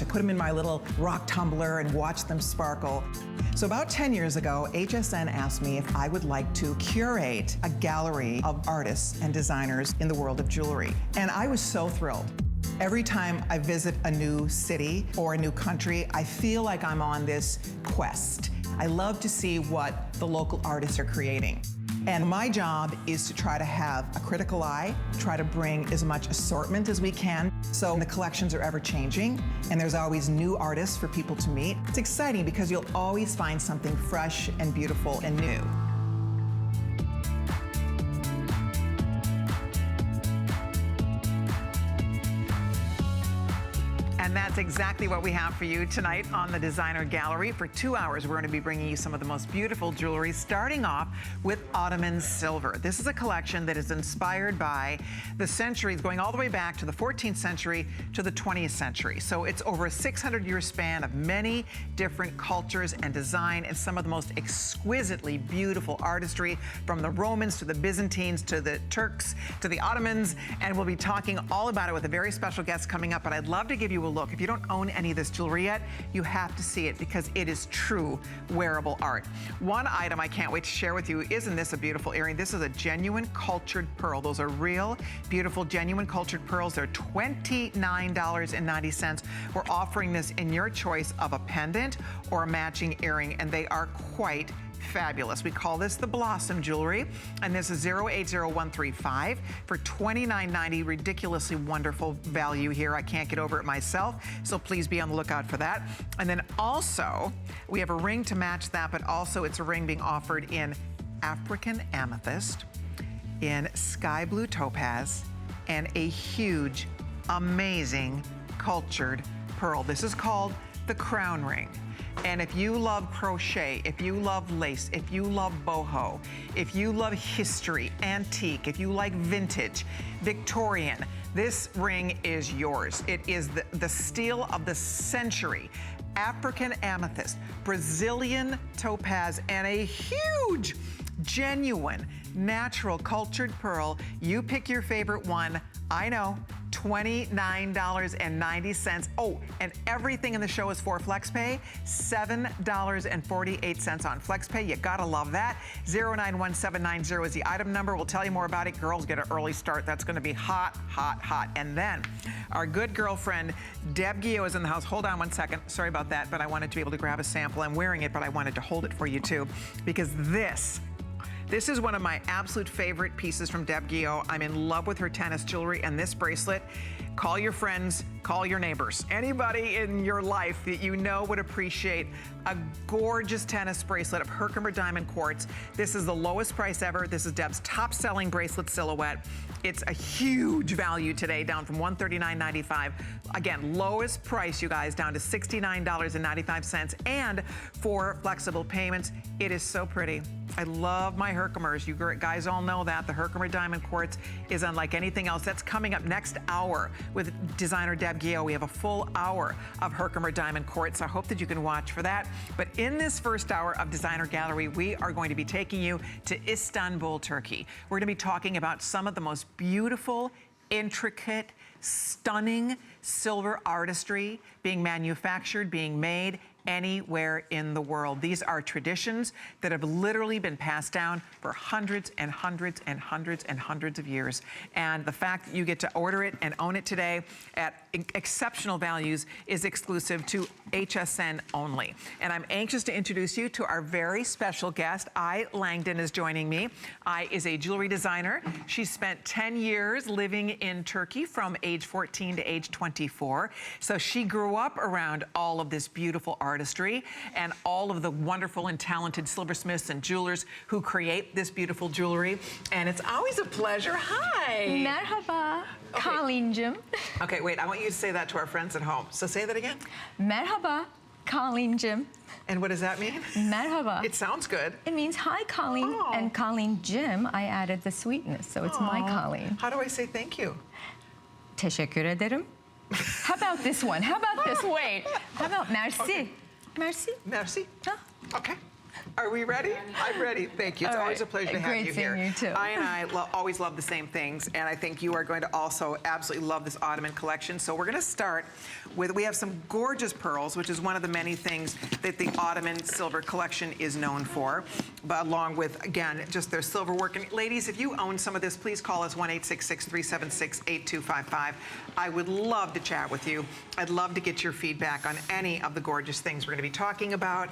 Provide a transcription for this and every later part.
to put them in my little rock tumbler and watch them sparkle. So about 10 years ago, HSN asked me if I would like to curate a gallery of artists and designers in the world of jewelry. And I was so thrilled. Every time I visit a new city or a new country, I feel like I'm on this quest. I love to see what the local artists are creating. And my job is to try to have a critical eye, try to bring as much assortment as we can. So the collections are ever changing, and there's always new artists for people to meet. It's exciting because you'll always find something fresh and beautiful and new. And that's exactly what we have for you tonight on the Designer Gallery. For 2 hours, we're going to be bringing you some of the most beautiful jewelry, starting off with Ottoman Silver. This is a collection that is inspired by the centuries, going all the way back to the 14th century to the 20th century. So it's over a 600-year span of many different cultures and design, and some of the most exquisitely beautiful artistry, from the Romans to the Byzantines to the Turks to the Ottomans. And we'll be talking all about it with a very special guest coming up. But I'd love to give you a look. If you don't own any of this jewelry yet, you have to see it because it is true wearable art. One item I can't wait to share with you, isn't this a beautiful earring? This is a genuine cultured pearl. Those are real, beautiful, genuine cultured pearls. They're $29.90. We're offering this in your choice of a pendant or a matching earring, and they are quite fabulous. We call this the Blossom Jewelry, and this is 080135 for $29.90. Ridiculously wonderful value here. I can't get over it myself, so please be on the lookout for that. And then also, we have a ring to match that, but also it's a ring being offered in African amethyst, in sky blue topaz, and a huge, amazing cultured pearl. This is called the crown ring. And if you love crochet, if you love lace, if you love boho, if you love history, antique, if you like vintage, Victorian, this ring is yours. It is the steal of the century. African amethyst, Brazilian topaz, and a huge, genuine, natural cultured pearl. You pick your favorite one. I know, $29.90. Oh, and everything in the show is for FlexPay, $7.48 on FlexPay. You gotta love that. 091790 is the item number. We'll tell you more about it. Girls, get an early start. That's gonna be hot, hot, hot. And then our good girlfriend, Deb Guillot, is in the house. Hold on one second. Sorry about that, but I wanted to be able to grab a sample. I'm wearing it, but I wanted to hold it for you too, because this is one of my absolute favorite pieces from Deb Guillot. I'm in love with her tennis jewelry and this bracelet. Call your friends, call your neighbors. Anybody in your life that you know would appreciate a gorgeous tennis bracelet of Herkimer diamond quartz. This is the lowest price ever. This is Deb's top selling bracelet silhouette. It's a huge value today, down from $139.95. Again, lowest price, you guys, down to $69.95, and for flexible payments. It is so pretty. I love my Herkimers. You guys all know that. The Herkimer diamond quartz is unlike anything else. That's coming up next hour with designer Deb Guillot. We have a full hour of Herkimer diamond quartz. I hope that you can watch for that. But in this first hour of Designer Gallery, we are going to be taking you to Istanbul, Turkey. We're going to be talking about some of the most beautiful, intricate, stunning silver artistry being manufactured, being made anywhere in the world. These are traditions that have literally been passed down for hundreds and hundreds and hundreds and hundreds of years. And the fact that you get to order it and own it today at exceptional values is exclusive to HSN only. And I'm anxious to introduce you to our very special guest. I Langdon is joining me. I is a jewelry designer. She spent 10 years living in Turkey from age 14 to age 24. So she grew up around all of this beautiful artistry and all of the wonderful and talented silversmiths and jewelers who create this beautiful jewelry. And it's always a pleasure. Hi. Merhaba, Carlin'cim. Okay, wait, I want you to say that to our friends at home. So say that again. Merhaba, Carlin'cim. And what does that mean? Merhaba. It sounds good. It means hi, Colleen. Oh. And Carlin'cim, I added the sweetness, so it's my Colleen. How do I say thank you? Teşekkür ederim. How about this one? How about this? Wait. How about merci? Okay. Merci? Merci. Huh? Okay. Are we ready? I'm ready. Thank you. It's All always a right. pleasure to have Great you here. seeing you, too. I always love the same things, and I think you are going to also absolutely love this Ottoman collection. So we're going to start with, we have some gorgeous pearls, which is one of the many things that the Ottoman Silver collection is known for, but along with, again, just their silver work. And ladies, if you own some of this, please call us 1-866-376-8255. I would love to chat with you. I'd love to get your feedback on any of the gorgeous things we're going to be talking about.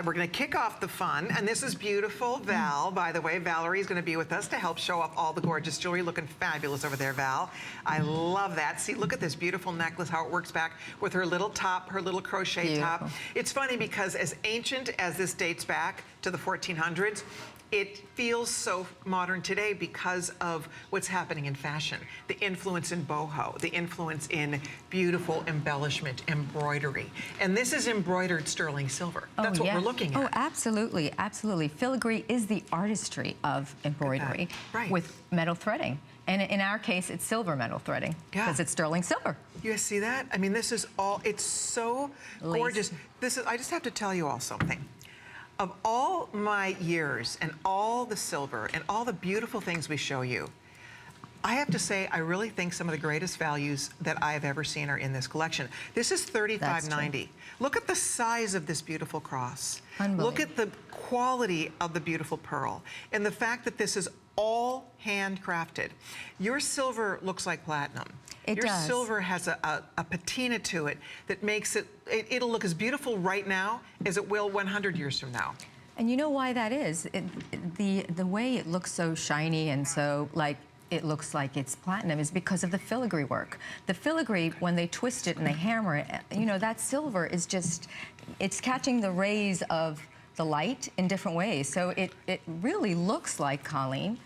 We're going to kick off the fun, and this is beautiful. Val, by the way, Valerie's going to be with us to help show off all the gorgeous jewelry. Looking fabulous over there, Val. I love that. See, look at this beautiful necklace, how it works back with her little top, her little crochet top. It's funny because as ancient as this dates back to the 1400s, it feels so modern today because of what's happening in fashion. The influence in boho, the influence in beautiful embellishment, embroidery. And this is embroidered sterling silver. That's what we're looking at. Oh, absolutely, absolutely. Filigree is the artistry of embroidery with metal threading. And in our case, it's silver metal threading because it's sterling silver. You guys see that? I mean, this is all, it's so gorgeous. This is, I just have to tell you all something. Of all my years and all the silver and all the beautiful things we show you, I have to say, I really think some of the greatest values that I have ever seen are in this collection. This is $35.90. Look at the size of this beautiful cross. Look at the quality of the beautiful pearl and the fact that this is all handcrafted. Your silver looks like platinum. Your silver has a patina to it that makes it, it'll look as beautiful right now as it will 100 years from now. And you know why that is? The way it looks so shiny and so like it looks like it's platinum is because of the filigree work. The filigree, when they twist it and they hammer it, you know, that silver is just, it's catching the rays of the light in different ways. So it really looks like, Colleen,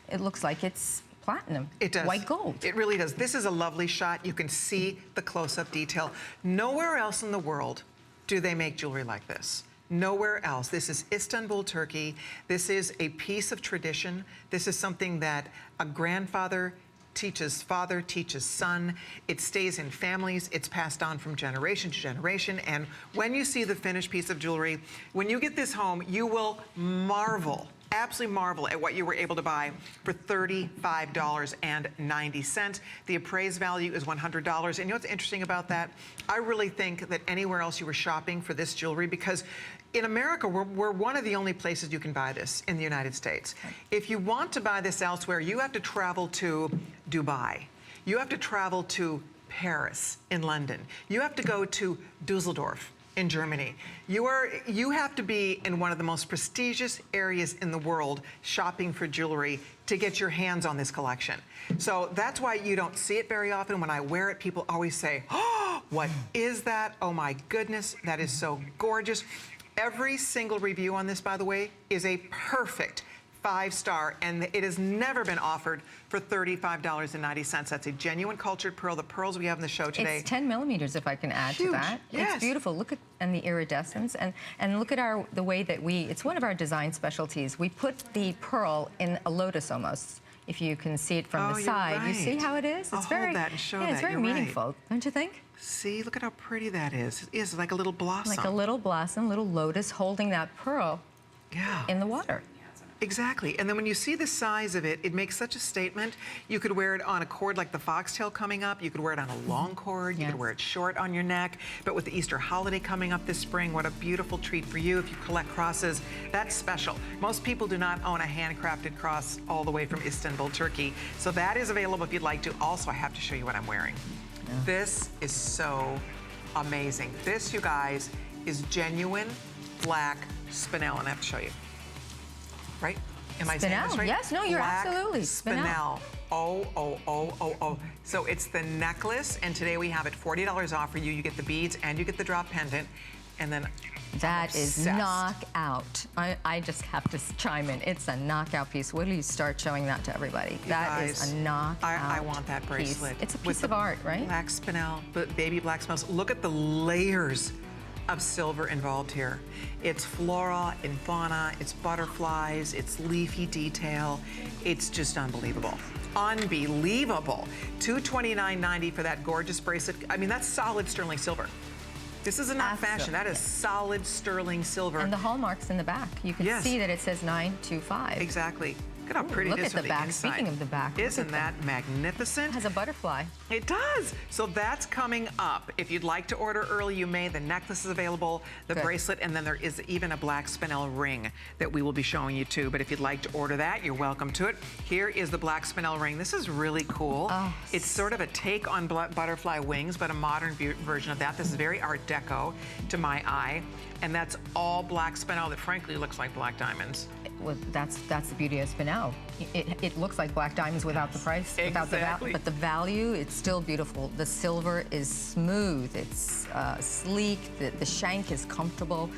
it looks like it's platinum. It does. White gold. It really does. This is a lovely shot. You can see the close-up detail. Nowhere else in the world do they make jewelry like this. Nowhere else. This is Istanbul, Turkey. This is a piece of tradition. This is something that a grandfather teaches father, teaches son. It stays in families. It's passed on from generation to generation. And when you see the finished piece of jewelry, when you get this home, you will marvel, absolutely marvel at what you were able to buy for $35.90. The appraised value is $100. And you know what's interesting about that? I really think that anywhere else you were shopping for this jewelry, because in America, we're one of the only places you can buy this in the United States. If you want to buy this elsewhere, you have to travel to Dubai. You have to travel to Paris in London. You have to go to Dusseldorf in Germany. You have to be in one of the most prestigious areas in the world shopping for jewelry to get your hands on this collection. So that's why you don't see it very often. When I wear it, people always say, oh, what is that? Oh my goodness, that is so gorgeous. Every single review on this, by the way, is a perfect 5-star, and it has never been offered for $35.90. That's a genuine cultured pearl. The pearls we have in the show today. It's 10 millimeters, if I can add to that. Yes. It's beautiful. Look at and the iridescence, and look at the way that it's one of our design specialties. We put the pearl in a lotus almost. If you can see it from the side, you see how it is. It's hold that and show that. It's very meaningful, don't you think? See, look at how pretty that is. It is like a little blossom. Like a little blossom, little lotus holding that pearl in the water. Exactly. And then when you see the size of it, it makes such a statement. You could wear it on a cord like the foxtail coming up. You could wear it on a long cord. You could wear it short on your neck. But with the Easter holiday coming up this spring, what a beautiful treat for you if you collect crosses. That's special. Most people do not own a handcrafted cross all the way from Istanbul, Turkey. So that is available if you'd like to. Also, I have to show you what I'm wearing. This is so amazing. This, you guys, is genuine black Spinel, and I have to show you. Right? Am I saying this right? Yes, no, you're black absolutely. Spinel. Oh. So it's the necklace, and today we have it $40 off for you. You get the beads and you get the drop pendant. And then that is knockout. I just have to chime in. It's a knockout piece. Wait till you start showing that to everybody. That is a knockout I want that bracelet. It's a piece of art, right? Black Spinel, but baby black Spinels. Look at the layers of silver involved here. It's flora and fauna, it's butterflies, it's leafy detail. It's just unbelievable. Unbelievable. $229.90 for that gorgeous bracelet. I mean, that's solid sterling silver. This is not fashion. That is solid sterling silver. And the hallmarks in the back. You can see that it says 925. Exactly. Look at how pretty it is from the inside. Look at the back. Speaking of the back. Isn't that magnificent? It has a butterfly. It does. So that's coming up. If you'd like to order early, you may. The necklace is available, the bracelet, and then there is even a black Spinel ring that we will be showing you too. But if you'd like to order that, you're welcome to it. Here is the black Spinel ring. This is really cool. Oh. It's sort of a take on butterfly wings, but a modern version of that. This is very Art Deco to my eye. And that's all black Spinel that frankly looks like black diamonds. Well, that's the beauty of Spinel. It looks like black diamonds without the price, without the but the value, it's still beautiful. The silver is smooth, it's sleek, the shank is comfortable.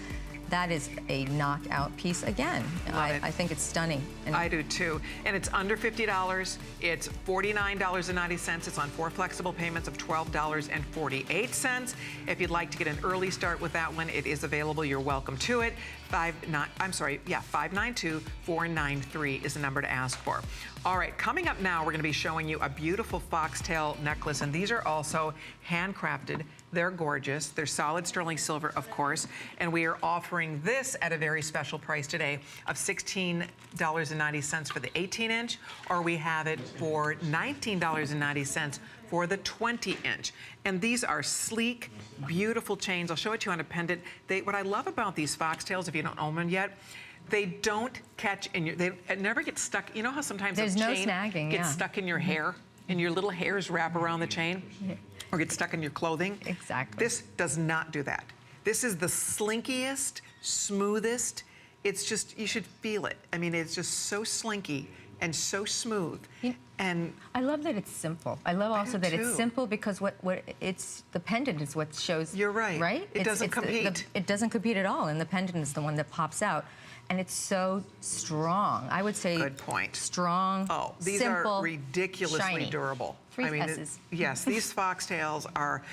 That is a knockout piece again. I think it's stunning. And I do too. And it's under $50. It's $49.90. It's on 4 flexible payments of $12.48. If you'd like to get an early start with that one, it is available. You're welcome to it. 592-493 is the number to ask for. All right, coming up now, we're going to be showing you a beautiful foxtail necklace, and these are also handcrafted. They're gorgeous. They're solid sterling silver, of course, and we are offering this at a very special price today of $16.90 for the 18-inch, or we have it for $19.90 for the 20-inch. And these are sleek, beautiful chains. I'll show it to you on a pendant. What I love about these foxtails, if you don't own them yet, they don't catch in your, they never get stuck. You know how sometimes there's a no chain snagging, gets stuck in your hair and your little hairs wrap around the chain or get stuck in your clothing? Exactly. This does not do that. This is the slinkiest, smoothest. It's just, you should feel it. I mean, it's just so slinky and so smooth. And I love that it's simple. I love also that it's simple because what it's the pendant is what shows. You're right. Right? It doesn't compete. It doesn't compete at all, and the pendant is the one that pops out. And it's so strong. I would say good point. Strong, these simple, are ridiculously shiny. Durable. 3 S's. Yes, these foxtails are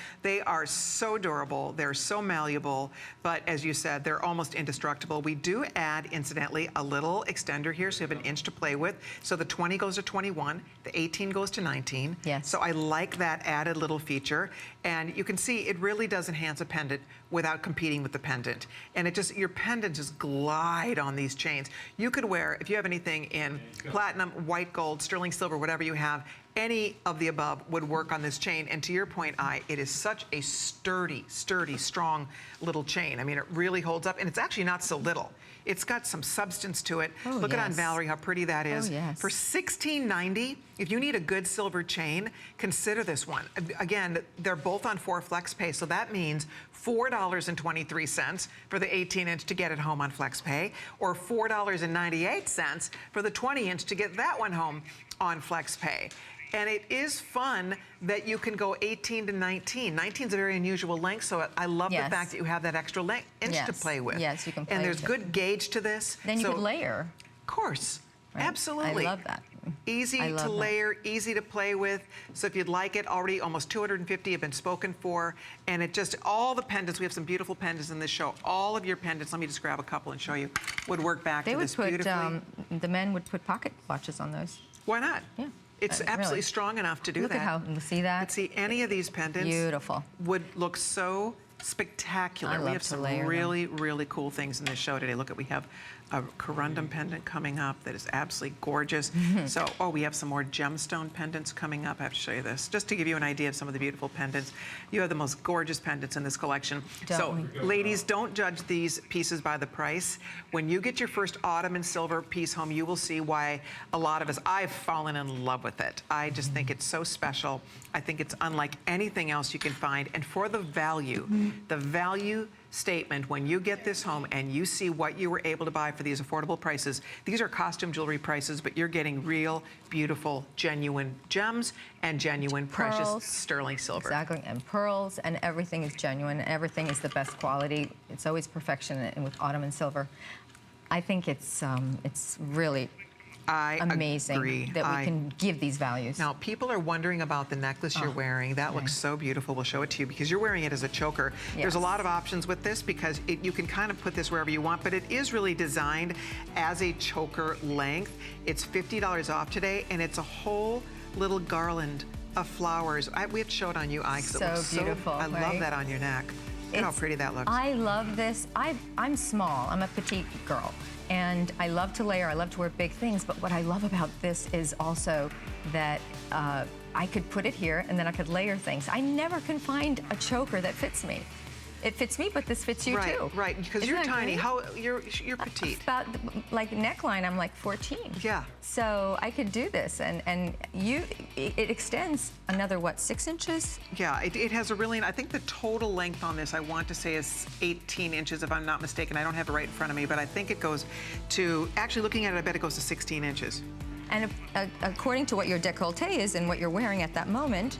so durable, they're so malleable, but as you said, they're almost indestructible. We do add, incidentally, a little extender here, so you have an inch to play with. So the 20 goes to 21, the 18 goes to 19. Yes. So I like that added little feature. And you can see it really does enhance a pendant without competing with the pendant. And it just, your pendant just glide on these chains. You could wear, if you have anything in platinum, white gold, sterling silver, whatever you have, any of the above would work on this chain. And to your point, it is such a sturdy, strong little chain. I mean, it really holds up, and it's actually not so little. It's got some substance to it. Look at on Valerie how pretty that is. For $16.90, if you need a good silver chain, consider this one. Again, they're both on 4 flex pay, so that means $4.23 for the 18-inch to get it home on flex pay, or $4.98 for the 20-inch to get that one home on flex pay. And it is fun that you can go 18 to 19. 19 is a very unusual length, so I love the fact that you have that extra inch to play with. Yes, you can play and there's with good gauge to this. Then you could layer. Of course. Right? Absolutely. I love that. Easy to layer, easy to play with. So if you'd like it, already almost 250 have been spoken for. And it just, all the pendants, we have some beautiful pendants in this show. All of your pendants, let me just grab a couple and show you, would work back to this beautifully. The men would put pocket watches on those. Why not? Yeah. It's absolutely strong enough to do that. Look at how, see that? But see, any of these pendants would look so spectacular. We have some really, really cool things in this show today. Look, we have a Corundum pendant coming up that is absolutely gorgeous. So, we have some more gemstone pendants coming up. I have to show you this, just to give you an idea of some of the beautiful pendants. You have the most gorgeous pendants in this collection. Ladies, don't judge these pieces by the price. When you get your first Ottoman Silver piece home, you will see why a lot of us, I've fallen in love with it. I just think it's so special. I think it's unlike anything else you can find. And for the value statement, when you get this home and you see what you were able to buy for these affordable prices, these are costume jewelry prices, but you're getting real, beautiful, genuine gems and genuine precious sterling silver. Exactly, and pearls, and everything is genuine. Everything is the best quality. It's always perfection, and with Ottoman Silver, I think it's really amazing that we can give these values. Now, people are wondering about the necklace you're wearing. That looks so beautiful. We'll show it to you because you're wearing it as a choker. There's a lot of options with this because you can kind of put this wherever you want, but it is really designed as a choker length. It's $50 off today, and it's a whole little garland of flowers. We have to show it on you, Ike. So beautiful, I love that on your neck. Look how pretty that looks. I love this. I'm small. I'm a petite girl. And I love to layer. I love to wear big things. But what I love about this is also that I could put it here and then I could layer things. I never can find a choker that fits me. It fits me, but this fits you too. Right, because you're tiny. You're petite. About like neckline, I'm like 14. Yeah. So I could do this, and it extends another what, 6 inches? Yeah, it has a really. I think the total length on this, I want to say, is 18 inches, if I'm not mistaken. I don't have it right in front of me, but I think it goes to. Actually, looking at it, I bet it goes to 16 inches. And according to what your décolleté is and what you're wearing at that moment.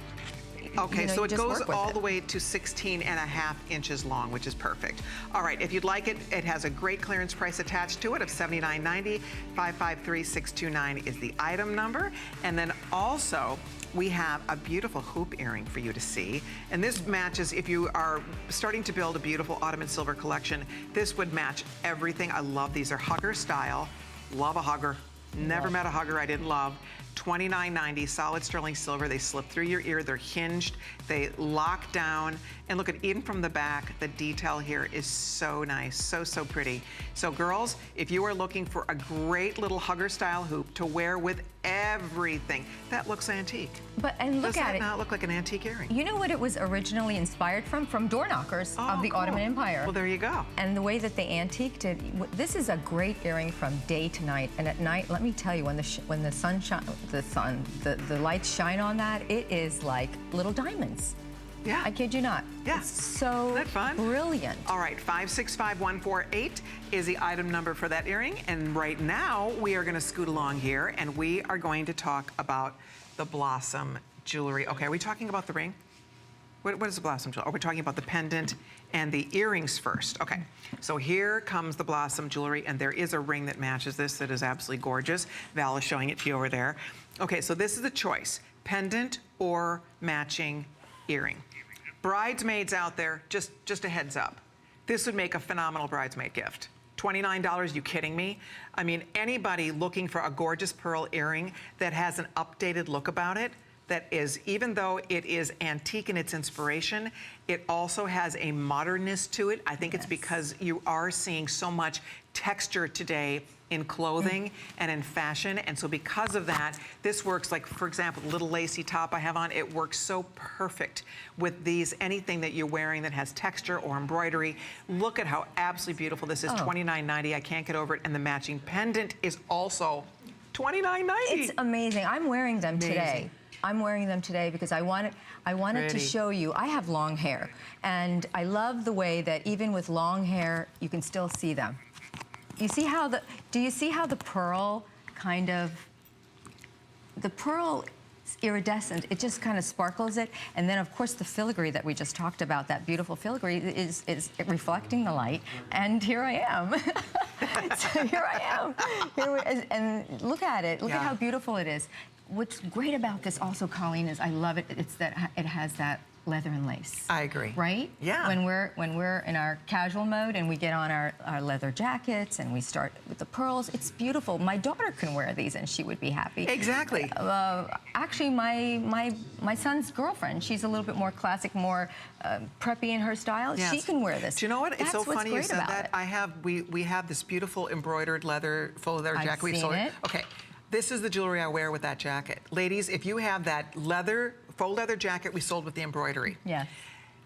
Okay, so it goes all it. the way to 16.5 inches long, which is perfect. All right, if you'd like it, it has a great clearance price attached to it of $79.90. 553-629 is the item number. And then also, we have a beautiful hoop earring for you to see. And this matches, if you are starting to build a beautiful Ottoman Silver collection, this would match everything. I love these. They're hugger style. Love a hugger. Never met a hugger I didn't love. $29.90, solid sterling silver. They slip through your ear. They're hinged. They lock down. And look at, even from the back, the detail here is so nice. So, so pretty. So girls, if you are looking for a great little hugger style hoop to wear with everything, that looks antique. And look Does at that it. not look like an antique earring? You know what it was originally inspired from? From door knockers of the cool. Ottoman Empire. Well, there you go. And the way that they antiqued it, this is a great earring from day to night. And at night, let me tell you, when the lights shine on that, it is like little diamonds. Yeah. I kid you not. Yeah. It's so Isn't that fun? Brilliant. All right, 565148 is the item number for that earring. And right now, we are going to scoot along here, and we are going to talk about the Blossom jewelry. Okay, are we talking about the ring? What is the Blossom jewelry? Are we talking about the pendant and the earrings first? Okay, so here comes the Blossom jewelry, and there is a ring that matches this that is absolutely gorgeous. Val is showing it to you over there. Okay, so this is the choice, pendant or matching earring. Bridesmaids out there, just a heads up. This would make a phenomenal bridesmaid gift. $29, you kidding me? I mean, anybody looking for a gorgeous pearl earring that has an updated look about it, that is, even though it is antique in its inspiration, it also has a modernness to it. I think it's because you are seeing so much texture today in clothing and in fashion, and so because of that, this works. Like, for example, the little lacy top I have on, it works so perfect with these, anything that you're wearing that has texture or embroidery. Look at how absolutely beautiful this is. $29.90, I can't get over it, and the matching pendant is also $29.90. It's amazing. I'm wearing them today. I'm wearing them today because I wanted to show you. I have long hair, and I love the way that even with long hair, you can still see them. You see how do you see how the pearl kind of, the pearl is iridescent, it just kind of sparkles it, and then of course the filigree that we just talked about, that beautiful filigree is reflecting the light, and here I am. So here I am. And look at it, look at how beautiful it is. What's great about this also, Colleen, is I love it, it's that it has that leather and lace. I agree. Right? Yeah. When we're in our casual mode and we get on our leather jackets and we start with the pearls, it's beautiful. My daughter can wear these and she would be happy. Exactly. Actually, my son's girlfriend, she's a little bit more classic, more preppy in her style. Yes. She can wear this. Do you know what? It's so funny you said that. It. We have this beautiful embroidered leather, faux leather jacket. I've seen it. Okay. This is the jewelry I wear with that jacket. Ladies, if you have that faux leather jacket we sold with the embroidery. Yeah.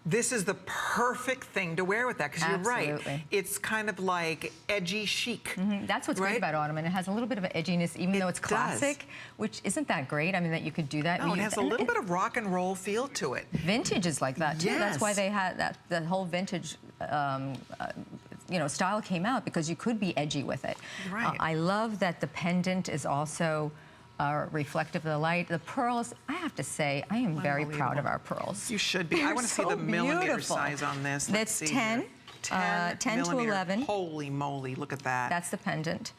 This is the perfect thing to wear with that, because you're right. Absolutely. It's kind of like edgy chic. That's what's great about Ottoman. It has a little bit of an edginess, even though it's classic, which isn't that great. I mean, that you could do that. No, it has a little bit of rock and roll feel to it. Vintage is like that too. Yes. That's why they had that. The whole vintage, style came out, because you could be edgy with it. Right. I love that the pendant is also reflective of the light. The pearls, I have to say, I am very proud of our pearls. You should be. I want to see the millimeter size on this. Let's see. 10. 10 to 11. Holy moly, look at that. That's the pendant.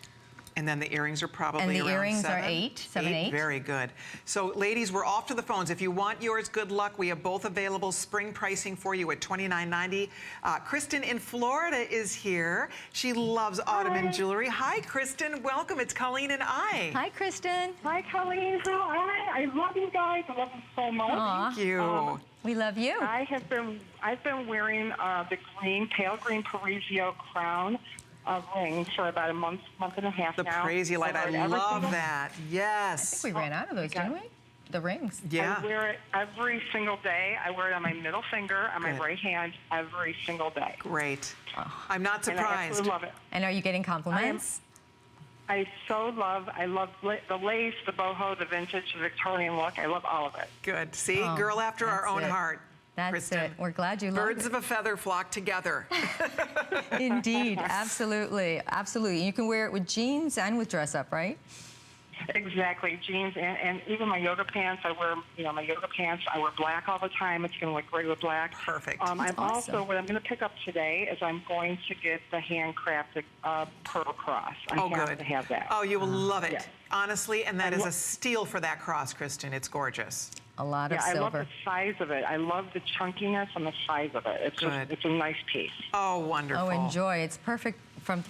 And then the earrings are probably around 7. And the earrings are 8, 8. Very good. So, ladies, we're off to the phones. If you want yours, good luck. We have both available spring pricing for you at $29.90. Kristen in Florida is here. She loves Ottoman jewelry. Hi, Kristen. Welcome. It's Colleen and I. Hi, Kristen. Hi, Colleen. Hi. I love you guys. I love you so much. Aw. Thank you. We love you. I've been wearing the pale green Parisia crown ring for about a month and a half now. The Parisia light, I love that. Yes. I think we ran out of those, didn't we? The rings. Yeah. I wear it every single day. I wear it on my middle finger, on my right hand, every single day. Great. I'm not And I surprised. absolutely love it. And are you getting compliments? I love the lace, the boho, the vintage, the Victorian look. I love all of it. Good. See, Oh, girl after our that's own it. heart. That's Kristen. it. We're glad you love Birds it. of a feather flock together. Indeed, absolutely, absolutely. You can wear it with jeans and with dress up, right? Exactly, jeans and even my yoga pants. I wear, my yoga pants. I wear black all the time. It's going to look great with black. Perfect. I'm awesome. also, what I'm going to pick up today is I'm going to get the handcrafted pearl cross. I have to have that. Oh, you will love it. Yes. Honestly, and that is a steal for that cross, Kristen. It's gorgeous. A lot of I love silver. the size of it. I love the chunkiness and the size of it. It's Good. it's a nice piece. Oh, wonderful. Oh, enjoy. It's perfect from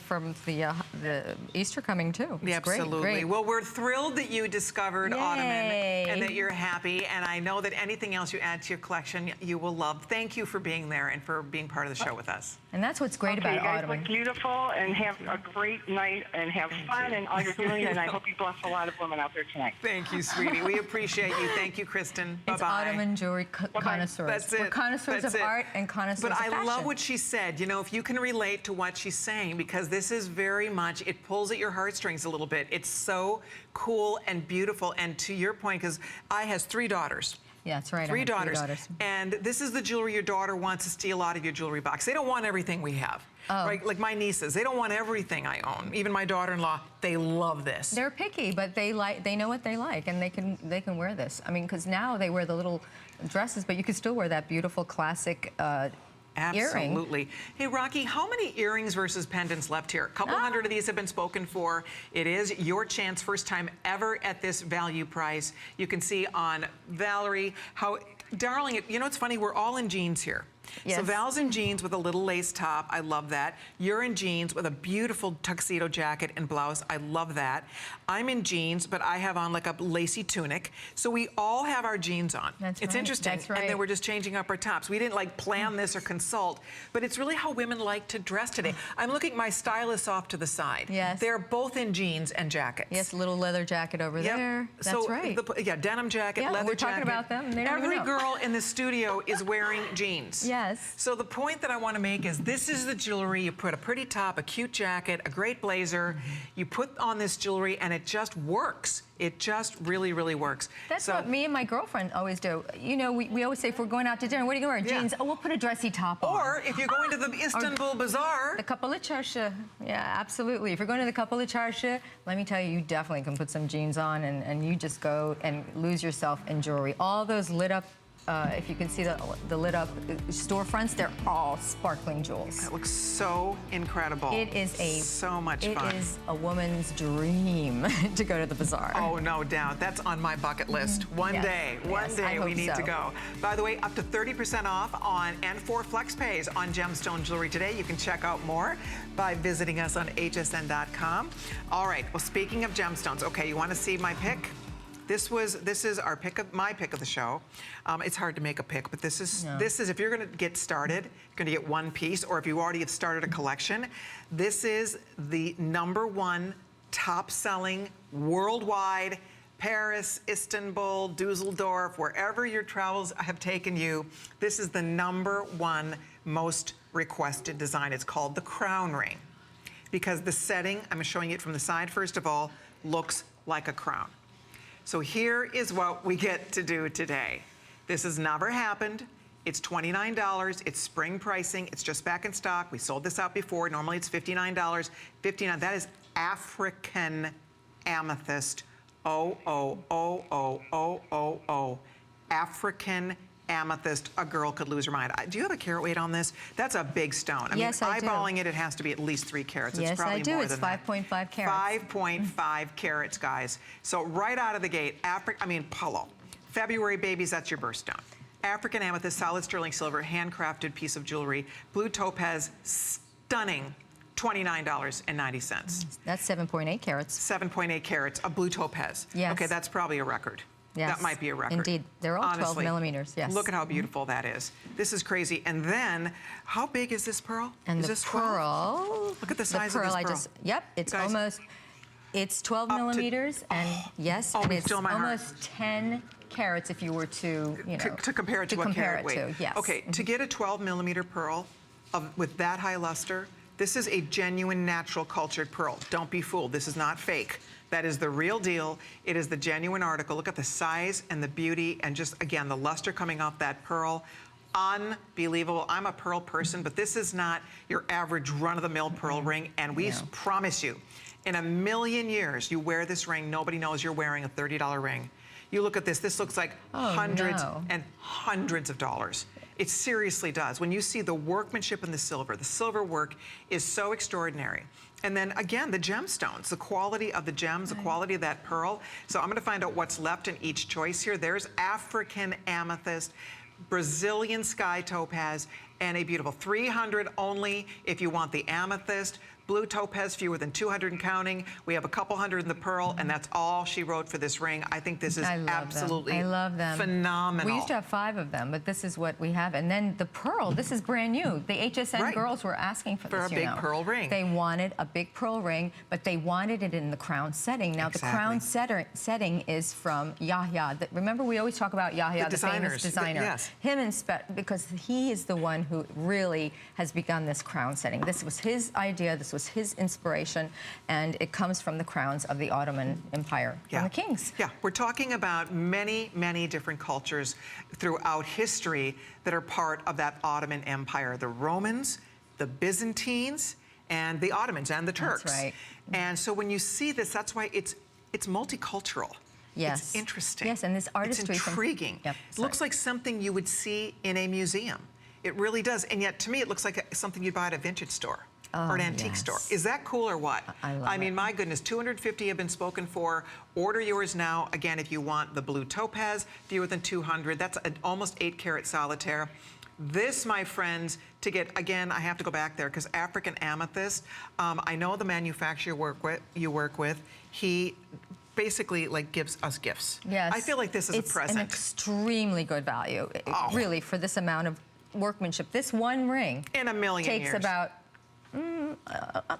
the Easter coming too. It's Absolutely. Great. Well, we're thrilled that you discovered Ottoman Yay. and that you're happy. And I know that anything else you add to your collection, you will love. Thank you for being there and for being part of the show with us. And that's what's great Okay, about you guys Ottoman. look beautiful and have a great night and have fun and all you're doing. And I hope you bless a lot of women out there tonight. Thank you, sweetie. We appreciate you. Thank you, Kristen. It's Bye-bye. Ottoman jewelry connoisseurs. That's it. We're connoisseurs That's of it. art and connoisseurs But of I fashion. love what she said. If you can relate to what she's saying, because this is very much, it pulls at your heartstrings a little bit. It's so cool and beautiful. And to your point, because I has 3 daughters. Yeah, that's right. I Three have daughters. And this is the jewelry your daughter wants to steal out of your jewelry box. They don't want everything we have. Oh. Right? Like my nieces, they don't want everything I own. Even my daughter-in-law, they love this. They're picky, but they know what they like, and they can wear this. I mean, because now they wear the little dresses, but you can still wear that beautiful classic earring. Absolutely. Hey, Rocky, how many earrings versus pendants left here? A couple hundred of these have been spoken for. It is your chance, first time ever at this value price. You can see on Valerie how, darling, it's funny, we're all in jeans here. Yes. So Val's in jeans with a little lace top. I love that. You're in jeans with a beautiful tuxedo jacket and blouse. I love that. I'm in jeans, but I have on like a lacy tunic. So we all have our jeans on. That's It's right. interesting. That's right. And then we're just changing up our tops. We didn't like plan this or consult, but it's really how women like to dress today. I'm looking at my stylists off to the side. Yes. They're both in jeans and jackets. Yes, little leather jacket over there. That's so right. Denim jacket, Yeah, leather we're talking jacket. about them, and they don't even Every know. girl in the studio is wearing jeans. Yes. So the point that I want to make is this is the jewelry. You put a pretty top, a cute jacket, a great blazer. You put on this jewelry and it just works. It just really, really works. That's what me and my girlfriend always do. We always say if we're going out to dinner, what are you going to wear? Jeans. Oh, we'll put a dressy top on. Or if you're going to the Istanbul Bazaar. The Kapalı Çarşı. Yeah, absolutely. If you're going to the Kapalı Çarşı, let me tell you, you definitely can put some jeans on and you just go and lose yourself in jewelry. All those lit up, if you can see the lit up storefronts, they're all sparkling jewels. That looks so incredible. It is so much fun. It is a woman's dream to go to the bazaar. Oh, no doubt. That's on my bucket list. One day I we hope need so. to go. By the way, up to 30% off on and 4 flex pays on gemstone jewelry today. You can check out more by visiting us on hsn.com. All right. Well, speaking of gemstones, okay, you want to see my pick? This is our my pick of the show. It's hard to make a pick, but this is if you're going to get started, you're going to get one piece, or if you already have started a collection, this is the #1 top-selling worldwide. Paris, Istanbul, Dusseldorf, wherever your travels have taken you, this is the #1 most requested design. It's called the crown ring, because the setting, I'm showing it from the side first of all, looks like a crown. So here is what we get to do today. This has never happened. It's $29. It's spring pricing. It's just back in stock. We sold this out before. Normally it's $59. $59. That is African amethyst. Oh. African amethyst. A girl could lose her mind. Do you have a carat weight on this? That's a big stone. Yes, I do. Eyeballing it, it has to be at least 3 carats. Yes, it's probably I do. more It's than that. 5.5 carats. 5.5 carats, guys. So right out of the gate, Polo. February babies, that's your birthstone. African amethyst, solid sterling silver, handcrafted piece of jewelry. Blue topaz, stunning, $29.90. That's 7.8 carats. 7.8 carats of blue topaz. Yes. Okay, that's probably a record. Yes. That might be a record. Indeed. They're all 12 Honestly, millimeters, yes. Look at how beautiful that is. This is crazy. And then, how big is this pearl? And is the this 12? pearl. Look at the size of this pearl. Yep, it's Guys, almost, it's 12 millimeters, and yes, oh, and it's still my heart. almost 10 carats if you were to, you know. To compare it to a carat weight. Yes. Okay, to get a 12 millimeter pearl with that high luster, this is a genuine natural cultured pearl. Don't be fooled, this is not fake. That is the real deal. It is the genuine article. Look at the size and the beauty and just, again, the luster coming off that pearl. Unbelievable. I'm a pearl person, but this is not your average run-of-the-mill pearl ring, and we promise you, in a million years, you wear this ring, nobody knows you're wearing a $30 ring. You look at this looks like hundreds and hundreds of dollars. It seriously does. When you see the workmanship in the silver work is so extraordinary. And then again, the gemstones, the quality of the gems, the quality of that pearl. So I'm gonna find out what's left in each choice here. There's African amethyst, Brazilian sky topaz, and a beautiful 300 only if you want the amethyst. Blue topaz, fewer than 200 and counting. We have a couple hundred in the pearl, and that's all she wrote for this ring. I think this is absolutely phenomenal. We used to have 5 of them, but this is what we have. And then the pearl, this is brand new. The HSN girls were asking for this, a big pearl ring. They wanted a big pearl ring, but they wanted it in the crown setting. Now, the crown setting is from Yahya. Remember, we always talk about Yahya, the famous designer. Yes. Him because he is the one who really has begun this crown setting. This was his idea. This was his inspiration, and it comes from the crowns of the Ottoman Empire, from the kings. Yeah, we're talking about many, many different cultures throughout history that are part of that Ottoman Empire. The Romans, the Byzantines, and the Ottomans, and the Turks. That's right. And so when you see this, that's why it's multicultural. Yes. It's interesting. Yes, and this artistry. It's intriguing. Yep, it looks like something you would see in a museum. It really does. And yet, to me, it looks like something you'd buy at a vintage store. Or an antique store. Is that cool or what? I mean, my goodness, 250 have been spoken for. Order yours now. Again, if you want the blue topaz, fewer than 200. That's an almost 8-carat solitaire. This, my friends, to get, again, I have to go back there because African amethyst, I know the manufacturer you work with, he basically like gives us gifts. Yes. I feel like this is a present. It's an extremely good value, really, for this amount of workmanship. This one ring in a million takes years. about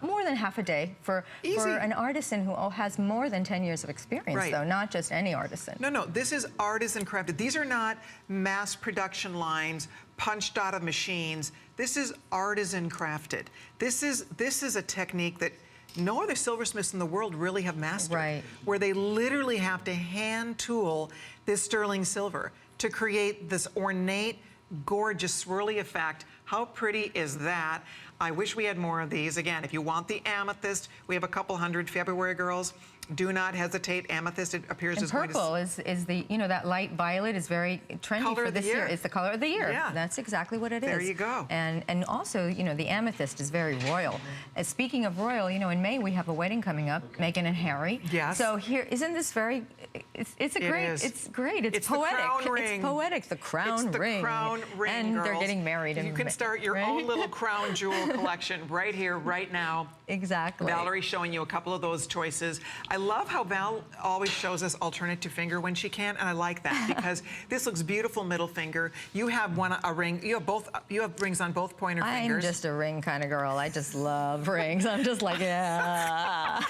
more than half a day for an artisan who has more than 10 years of experience, though, not just any artisan. No, this is artisan crafted. These are not mass production lines punched out of machines. This is artisan crafted. This is a technique that no other silversmiths in the world really have mastered, where they literally have to hand tool this sterling silver to create this ornate, gorgeous, swirly effect. How pretty is that? I wish we had more of these. Again, if you want the amethyst, we have a couple hundred. February girls, do not hesitate. Amethyst, it appears and is going to... purple is the, you know, that light violet is very trendy for this year. It's the color of the year. Yeah. That's exactly what it is. There you go. And also, you know, the amethyst is very royal. And speaking of royal, you know, in May we have a wedding coming up, Meghan and Harry. Yes. So here, isn't this very, it's great. It's poetic. The crown ring. It's poetic, the crown ring. It's the crown ring, and girls. they're getting married. You can start your own little crown jewel collection right here, right now. Exactly. Valerie showing you a couple of those choices. I love how Val always shows us alternative finger when she can, and I like that because this looks beautiful middle finger. You have a ring. You have both. You have rings on both pointer fingers. I'm just a ring kind of girl. I just love rings. I'm just like, yeah.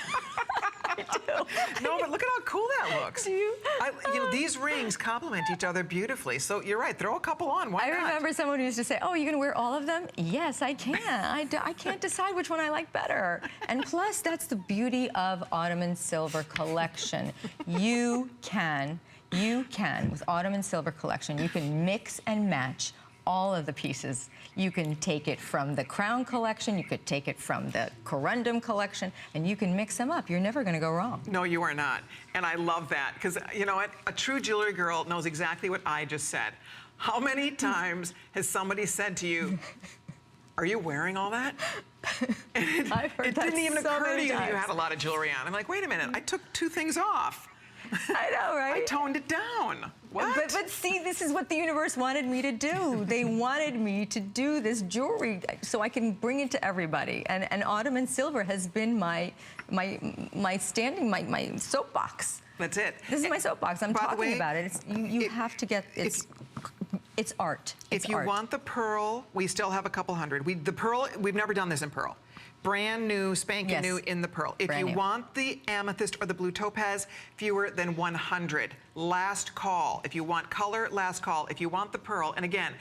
I do. No, but look at how cool that looks. Do you? You know, these rings complement each other beautifully. So you're right. Throw a couple on. Why not? I remember someone who used to say, "Oh, you're going to wear all of them?" Yes, I can. I can't decide which one I like better. And plus, that's the beauty of Ottoman Silver collection. You can, with Ottoman Silver collection, you can mix and match all of the pieces. You can take it from the Crown collection, you could take it from the Corundum collection, and you can mix them up. You're never going to go wrong. No, you are not. And I love that because, you know what, a true jewelry girl knows exactly what I just said. How many times has somebody said to you, "Are you wearing all that?" And I've heard it that didn't even so occur to many you that you times. had a lot of jewelry on. I'm like, wait a minute, I took 2 things off. I know, right? I toned it down. What? But see, this is what the universe wanted me to do. They wanted me to do this jewelry so I can bring it to everybody. And Ottoman Silver has been my soapbox That's it. This is my soapbox. I'm By the talking way, about it. You have to get, it's art. It's if you art. want the pearl, we still have a couple hundred. The pearl, we've never done this in pearl. Brand new, spanking new in the pearl. If you want the amethyst or the blue topaz, fewer than 100. Last call. If you want color, last call. If you want the pearl, and again,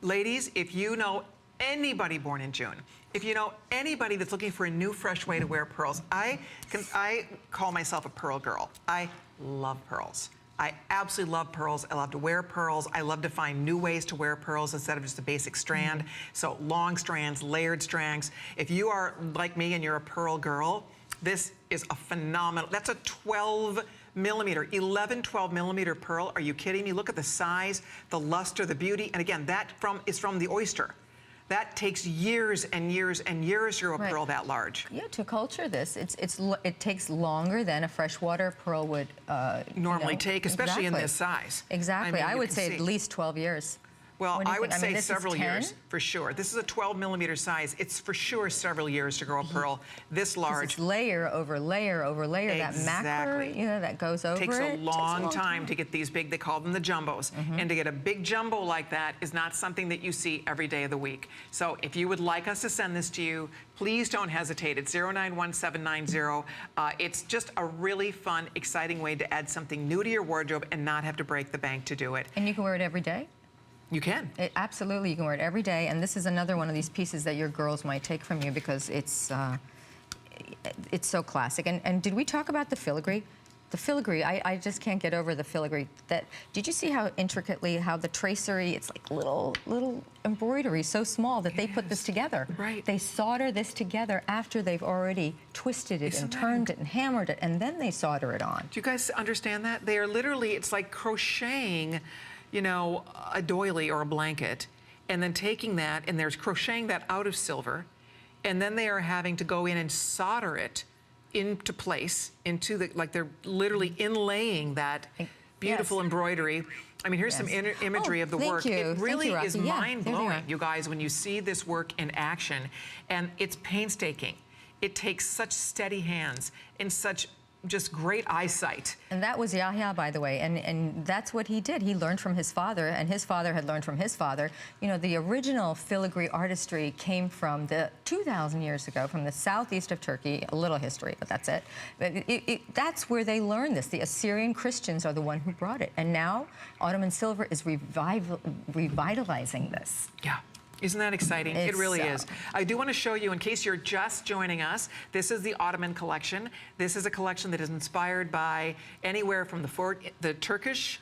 ladies, if you know anybody born in June, if you know anybody that's looking for a new, fresh way to wear pearls, I call myself a pearl girl. I love pearls. I absolutely love pearls. I love to wear pearls. I love to find new ways to wear pearls instead of just a basic strand. So long strands, layered strands. If you are like me and you're a pearl girl, this is a phenomenal, that's a 12 millimeter, 11, 12 millimeter pearl. Are you kidding me? Look at the size, the luster, the beauty. And again, that is from the oyster. That takes years and years and years to grow a pearl that large. Yeah, to culture this, it takes longer than a freshwater pearl would normally take, especially in this size. Exactly. I mean, I would say at least 12 years. Well, I would say several 10? years for sure. This is a 12 millimeter size. It's for sure several years to grow a pearl this large. It's layer over layer over layer. Exactly. That macro, you know, that goes over Takes it. a long time to get these big, they call them the jumbos. And to get a big jumbo like that is not something that you see every day of the week. So if you would like us to send this to you, please don't hesitate. It's 091790. It's just a really fun, exciting way to add something new to your wardrobe and not have to break the bank to do it. And you can wear it every day. You can. Absolutely, you can wear it every day. And this is another one of these pieces that your girls might take from you because it's so classic. And did we talk about the filigree? The filigree, I just can't get over the filigree. Did you see how intricately, how the tracery, it's like little embroidery, so small that they put this together. Right. They solder this together after they've already twisted it and turned it and hammered it, and then they solder it on. Do you guys understand that? They are literally, it's like crocheting, you know, a doily or a blanket, and then taking that, and there's crocheting that out of silver, and then they are having to go in and solder it into place, into the, like they're literally inlaying that beautiful embroidery. I mean, here's some imagery of the work. It really is mind-blowing, you guys, when you see this work in action, and it's painstaking. It takes such steady hands and such just great eyesight. And that was Yahya, by the way, and that's what he did. He learned from his father, and his father had learned from his father. You know, the original filigree artistry came from 2,000 years ago, from the southeast of Turkey. A little history, but that's it. But that's where they learned this. The Assyrian Christians are the one who brought it. And now Ottoman Silver is revitalizing this. Yeah. Isn't that exciting? It really is. I do want to show you, in case you're just joining us, this is the Ottoman collection. This is a collection that is inspired by anywhere from the Turkish,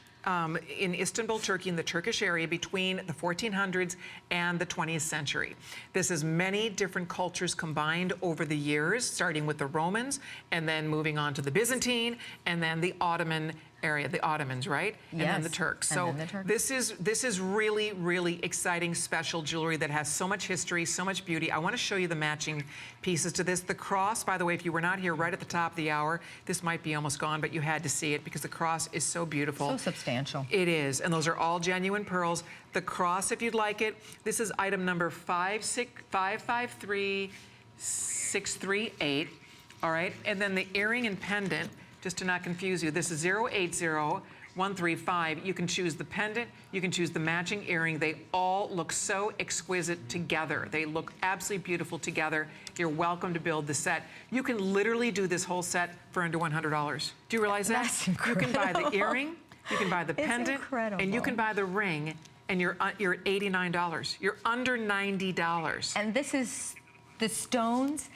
in Istanbul, Turkey, in the Turkish area between the 1400s and the 20th century. This is many different cultures combined over the years, starting with the Romans and then moving on to the Byzantine and then the Ottoman area, the Ottomans, right? Yes. And then the Turks. So this is really, really exciting, special jewelry that has so much history, so much beauty. I want to show you the matching pieces to this. The cross, by the way, if you were not here right at the top of the hour, this might be almost gone, but you had to see it because the cross is so beautiful. So substantial. It is, and those are all genuine pearls. The cross, if you'd like it, this is item number 553638, all right? And then the earring and pendant, just to not confuse you, this is 080135. You can choose the pendant, you can choose the matching earring. They all look so exquisite together. They look absolutely beautiful together. You're welcome to build the set. You can literally do this whole set for under $100. Do you realize that? That's incredible. You can buy the earring, you can buy the pendant, and you can buy the ring, and you're at $89. You're under $90. And this is the stones,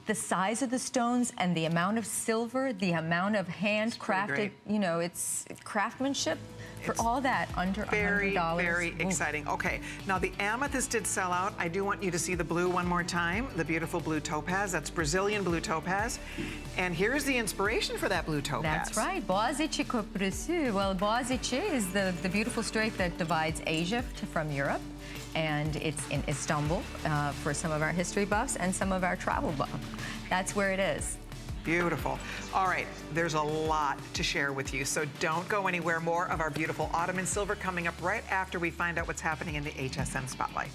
the size of the stones and the amount of silver, the amount of handcrafted, you know, it's craftsmanship for all that under $100. Very, very exciting. Okay, now the amethyst did sell out. I do want you to see the blue one more time, the beautiful blue topaz. That's Brazilian blue topaz. And here's the inspiration for that blue topaz. That's right, Boğaziçi Köprüsü. Well, Boğaziçi is the beautiful strait that divides Asia from Europe. And it's in Istanbul for some of our history buffs and some of our travel buffs. That's where it is. Beautiful. All right, there's a lot to share with you, so don't go anywhere. More of our beautiful Ottoman silver coming up right after we find out what's happening in the HSN Spotlight.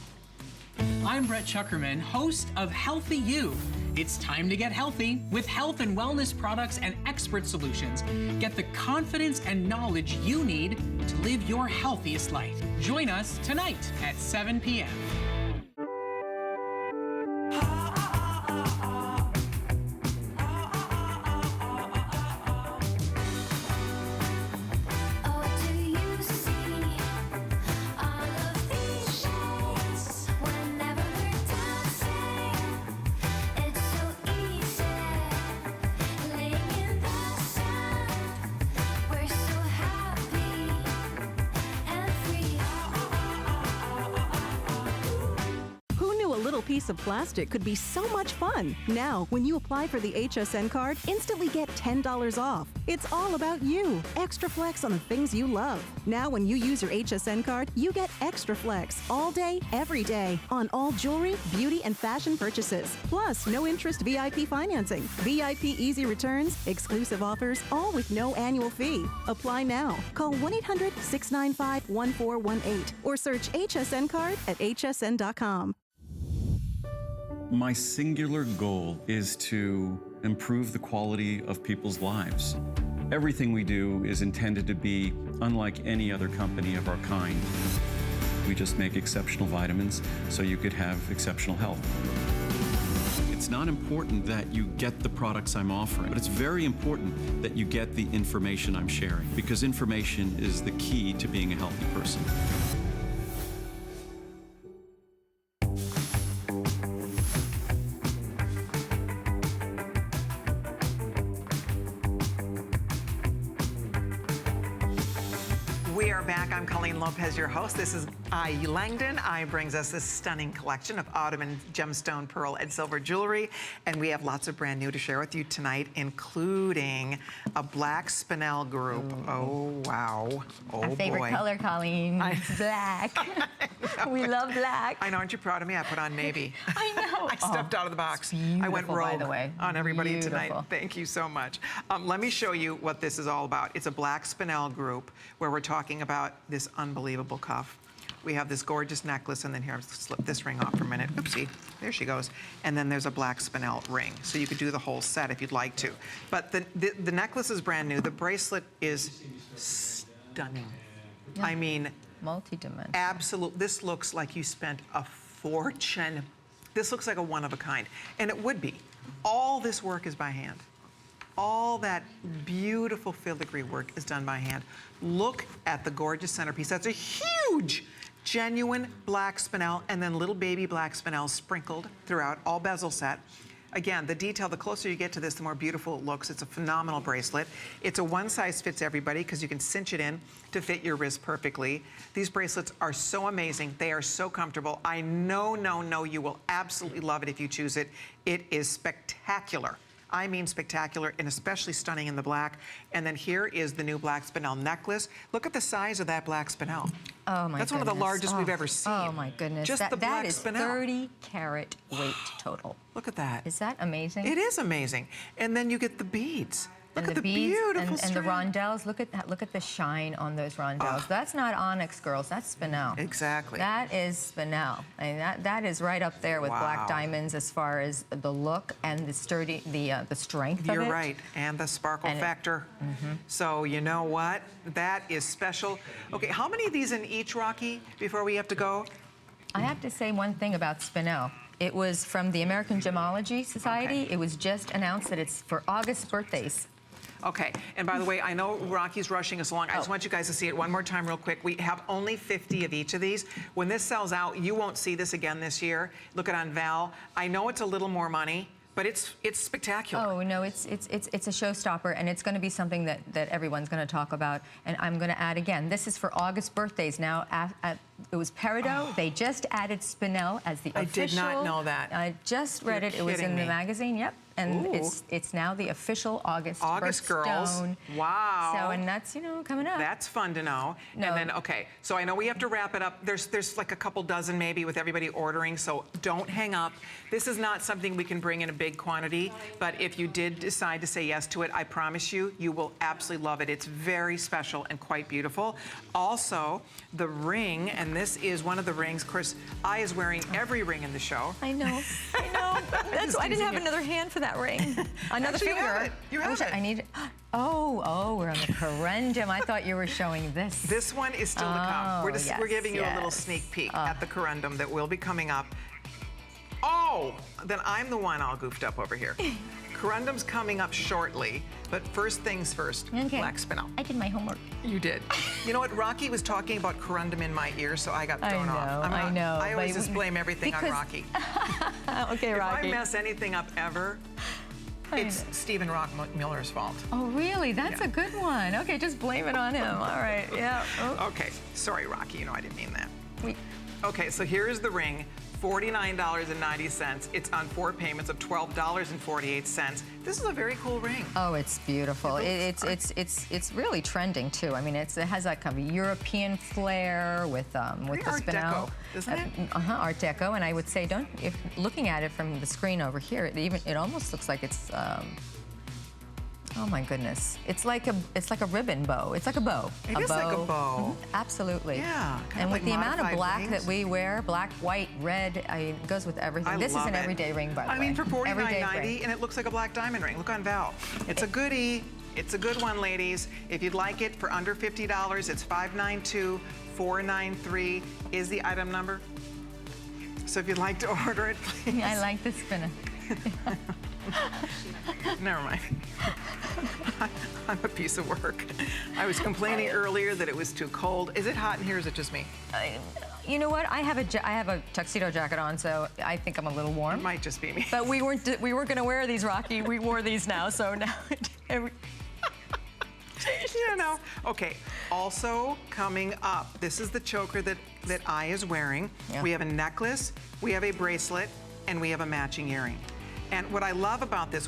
I'm Brett Chuckerman, host of Healthy You. It's time to get healthy with health and wellness products and expert solutions. Get the confidence and knowledge you need to live your healthiest life. Join us tonight at 7 p.m. Piece of plastic could be so much fun. Now, when you apply for the HSN card, instantly get $10 off. It's all about you. Extra flex on the things you love. Now, when you use your HSN card, you get extra flex all day, every day on all jewelry, beauty, and fashion purchases. Plus, no interest VIP financing, VIP easy returns, exclusive offers, all with no annual fee. Apply now. Call 1-800-695-1418 or search HSN card at hsn.com. My singular goal is to improve the quality of people's lives. Everything we do is intended to be unlike any other company of our kind. We just make exceptional vitamins so you could have exceptional health. It's not important that you get the products I'm offering, but it's very important that you get the information I'm sharing, because information is the key to being a healthy person. I'm Colleen Lopez, your host. This is I. Langdon. I brings us this stunning collection of Ottoman gemstone, pearl, and silver jewelry. And we have lots of brand new to share with you tonight, including a black Spinel group. Oh, wow. Oh, my favorite color, Colleen. Black. We love black. I know. Aren't you proud of me? I put on navy. I know. I stepped out of the box. I went rogue by the way. On everybody Beautiful. Tonight. Thank you so much. Let me show you what this is all about. It's a black Spinel group where we're talking about this unbelievable cuff. We have this gorgeous necklace, and then here, I'll slip this ring off for a minute. Oopsie, there she goes. And then there's a black Spinel ring. So you could do the whole set if you'd like to. But the necklace is brand new. The bracelet is stunning. Yeah. I mean, multi-dimensional. Absolute. This looks like you spent a fortune. This looks like a one of a kind. And it would be. All this work is by hand. All that beautiful filigree work is done by hand. Look at the gorgeous centerpiece. That's a huge, genuine black Spinel, and then little baby black Spinel sprinkled throughout, all bezel set. Again, the detail, the closer you get to this, the more beautiful it looks. It's a phenomenal bracelet. It's a one size fits everybody because you can cinch it in to fit your wrist perfectly. These bracelets are so amazing. They are so comfortable. I know you will absolutely love it if you choose it. It is spectacular. I mean spectacular, and especially stunning in the black. And then here is the new black Spinel necklace. Look at the size of that black Spinel. Oh my That's one of the largest we've ever seen. Oh my goodness. Just the black that is Spinel. 30 carat weight total. Look at that. Is that amazing? It is amazing. And then you get the beads. Look at the beads beautiful and the rondelles. Look at the shine on those rondelles. That's not onyx, girls. That's Spinel. Exactly. That is Spinel. I mean, that is right up there with black diamonds as far as the look and the sturdy, the strength of it. You're right, and the sparkle factor. So you know what? That is special. Okay, how many of these in each, Rocky? Before we have to go. I have to say one thing about Spinel. It was from the American Gemology Society. Okay. It was just announced that it's for August birthdays. Okay, and by the way, I know Rocky's rushing us along. I just want you guys to see it one more time real quick. We have only 50 of each of these. When this sells out, you won't see this again this year. Look at on Val. I know it's a little more money, but it's spectacular. Oh, no, it's a showstopper, and it's going to be something that everyone's going to talk about. And I'm going to add again, this is for August birthdays. Now, it was Peridot. They just added Spinel as the official. I did not know that. I just read it. It was in the magazine. Yep. And it's now the official August girls. Wow. So, and that's, coming up. That's fun to know. No. And then, okay, so I know we have to wrap it up. There's like a couple dozen maybe with everybody ordering, so don't hang up. This is not something we can bring in a big quantity, but if you did decide to say yes to it, I promise you, you will absolutely love it. It's very special and quite beautiful. Also, the ring and and this is one of the rings. Of course, I is wearing every ring in the show. I know. That's why I didn't have another hand for that ring. Another Actually, finger. You have it. I need. Oh, we're on the Corundum. I thought you were showing this. This one is still to come. We're giving you a little sneak peek at the Corundum that will be coming up. Oh, then I'm the one all goofed up over here. Corundum's coming up shortly, but first things first, Okay. Black Spinel. I did my homework. You did. You know what? Rocky was talking about Corundum in my ear, so I got thrown off. I know. I always just blame everything on Rocky. Okay, Rocky. If I mess anything up ever, it's Stephen Miller's fault. Oh, really? That's a good one. Okay, just blame it on him. All right, yeah. Oh. Okay, sorry, Rocky. You know I didn't mean that. We- Okay, so here's the ring. $49.90. It's on 4 payments of $12.48. This is a very cool ring. Oh, it's beautiful. It's really trending too. I mean, it has that kind of European flair with the Art Spinel. Deco, doesn't it? Art Deco. And I would say, if looking at it from the screen over here, it almost looks like it's. Oh my goodness! It's like a ribbon bow. It's like a bow. It is like a bow. Absolutely. Yeah. And with like the amount of modified black rings. that we wear, black, white, red, it goes with everything. This is love an it. everyday ring, by the way. I mean, for Everyday $49.90, ring. and it looks like a black diamond ring. Look on Val. It's a goodie. It's a good one, ladies. If you'd like it for under $50, it's $592-493 is the item number. So if you'd like to order it, please. I like the spinner. Never mind. I'm a piece of work. I was complaining earlier that it was too cold. Is it hot in here, or is it just me? You know what? I have a tuxedo jacket on, so I think I'm a little warm. It might just be me. But we weren't going to wear these, Rocky. We wore these now, so now. You know. Okay. Also coming up, this is the choker that I is wearing. Yeah. We have a necklace, we have a bracelet, and we have a matching earring. And what we love about this,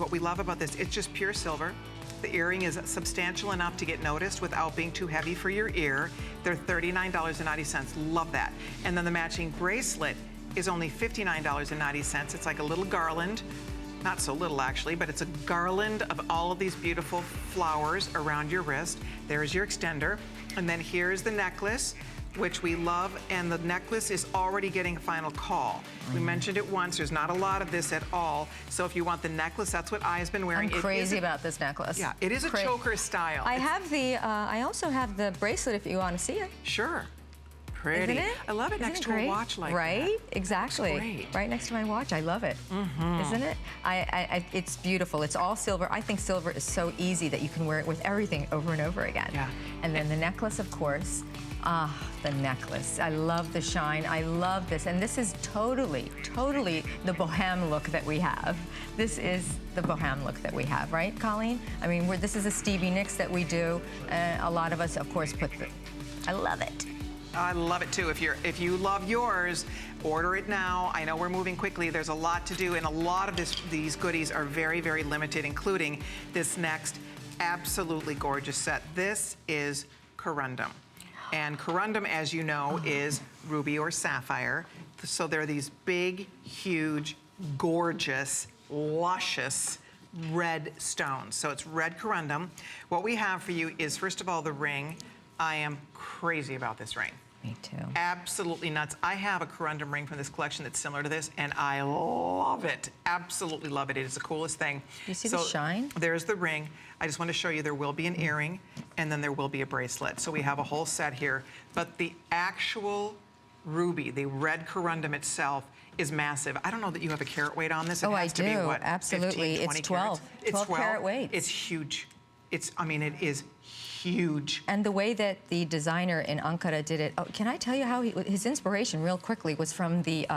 it's just pure silver. The earring is substantial enough to get noticed without being too heavy for your ear. They're $39.90. Love that. And then the matching bracelet is only $59.90. It's like a little garland. Not so little, actually, but it's a garland of all of these beautiful flowers around your wrist. There's your extender. And then here's the necklace, which we love, and the necklace is already getting a final call. We mentioned it once, there's not a lot of this at all, so if you want the necklace, that's what I's been wearing. I'm crazy about this necklace. Yeah, it is a choker style. I also have the bracelet if you want to see it. Sure. Pretty. Isn't it? I love it Isn't next it to a great? watch like right? that. Exactly. It's great. Right next to my watch. I love it. Isn't it? It's beautiful. It's all silver. I think silver is so easy that you can wear it with everything over and over again. Yeah. And then the necklace, of course. Ah, the necklace. I love the shine. I love this. And this is totally the bohème look that we have. This is the bohème look that we have, right, Colleen? I mean, this is a Stevie Nicks that we do. A lot of us, of course, I love it. I love it too. If you love yours, order it now. I know we're moving quickly. There's a lot to do, and a lot of these goodies are very, very limited, including this next absolutely gorgeous set. This is Corundum. And Corundum, as you know, is ruby or sapphire. So they're these big, huge, gorgeous, luscious red stones. So it's red Corundum. What we have for you is, first of all, the ring. I am crazy about this ring. Me too. Absolutely nuts. I have a Corundum ring from this collection that's similar to this, and I love it. Absolutely love it. It is the coolest thing. You see the shine? There's the ring. I just want to show you there will be an earring, and then there will be a bracelet. So we have a whole set here. But the actual ruby, the red Corundum itself, is massive. I don't know that you have a carat weight on this. It has to be, what, absolutely. 15, 20 It's 12. Carats? 12 carat weight. It's huge. It is huge. And the way that the designer in Ankara did it, can I tell you how his inspiration, real quickly, was from the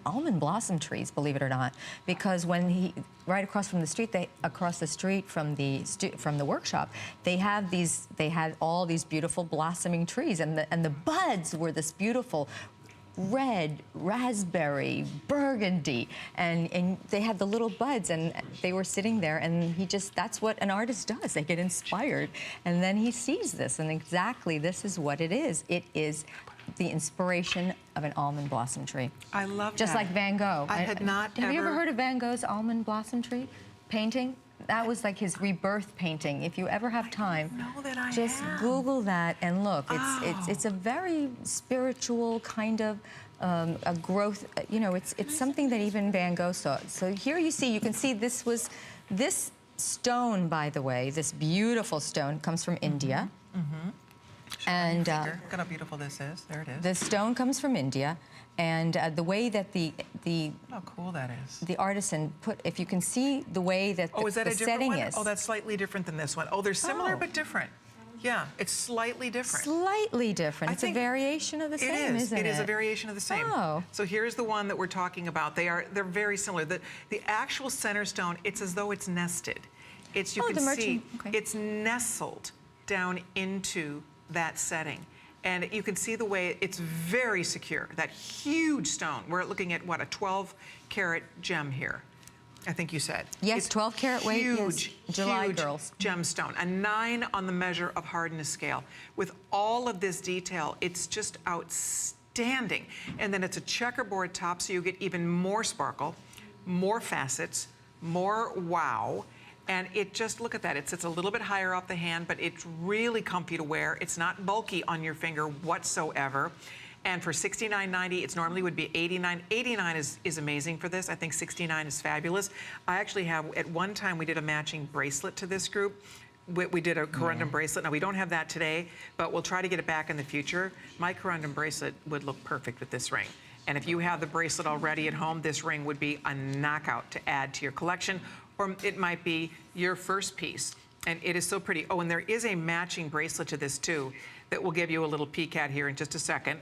almond blossom trees, believe it or not, because when right across from the street, from the workshop, they had all these beautiful blossoming trees, and the buds were this beautiful red, raspberry, burgundy, and they had the little buds, and they were sitting there, and that's what an artist does. They get inspired, and then he sees this, and exactly this is what it is. It is the inspiration of an almond blossom tree. I love that. Just like Van Gogh. I had not Have you ever heard of Van Gogh's almond blossom tree painting? that was like his rebirth painting. If you ever have time, know that I just have. Google that and look. It's a very spiritual kind of a growth. You know, it's something that even Van Gogh saw. So here you can see this stone, by the way, this beautiful stone comes from India. And Look at how beautiful this is. There it is. the stone comes from India, and the way that the How cool that is. the artisan put, if you can see the way that Oh, is that the a different setting one? is. Oh, that's slightly different than this one. Oh, they're similar but different. Yeah, it's slightly different. Slightly different. I it's a think variation of the same, isn't it? It is a variation of the same. Oh. So here's the one that we're talking about. They're very similar. The actual center stone, it's as though it's nested. You Oh, can the see merchant. Okay. it's nestled down into that setting. And you can see the way it's very secure. That huge stone. We're looking at what, a 12-carat gem here. I think you said. Yes, It's 12-carat weight, yes. huge, July huge girls. gemstone. A 9 on the measure of hardness scale. With all of this detail, it's just outstanding. And then it's a checkerboard top, so you get even more sparkle, more facets, more wow. And it just, look at that, it sits a little bit higher off the hand, but it's really comfy to wear. It's not bulky on your finger whatsoever. And for $69.90, it normally would be $89. $89 is amazing for this. I think $69 is fabulous. I actually have, at one time, we did a matching bracelet to this group. We did a Corundum bracelet. Now, we don't have that today, but we'll try to get it back in the future. My Corundum bracelet would look perfect with this ring. And if you have the bracelet already at home, this ring would be a knockout to add to your collection, or it might be your first piece. And it is so pretty. Oh, and there is a matching bracelet to this too that we'll give you a little peek at here in just a second.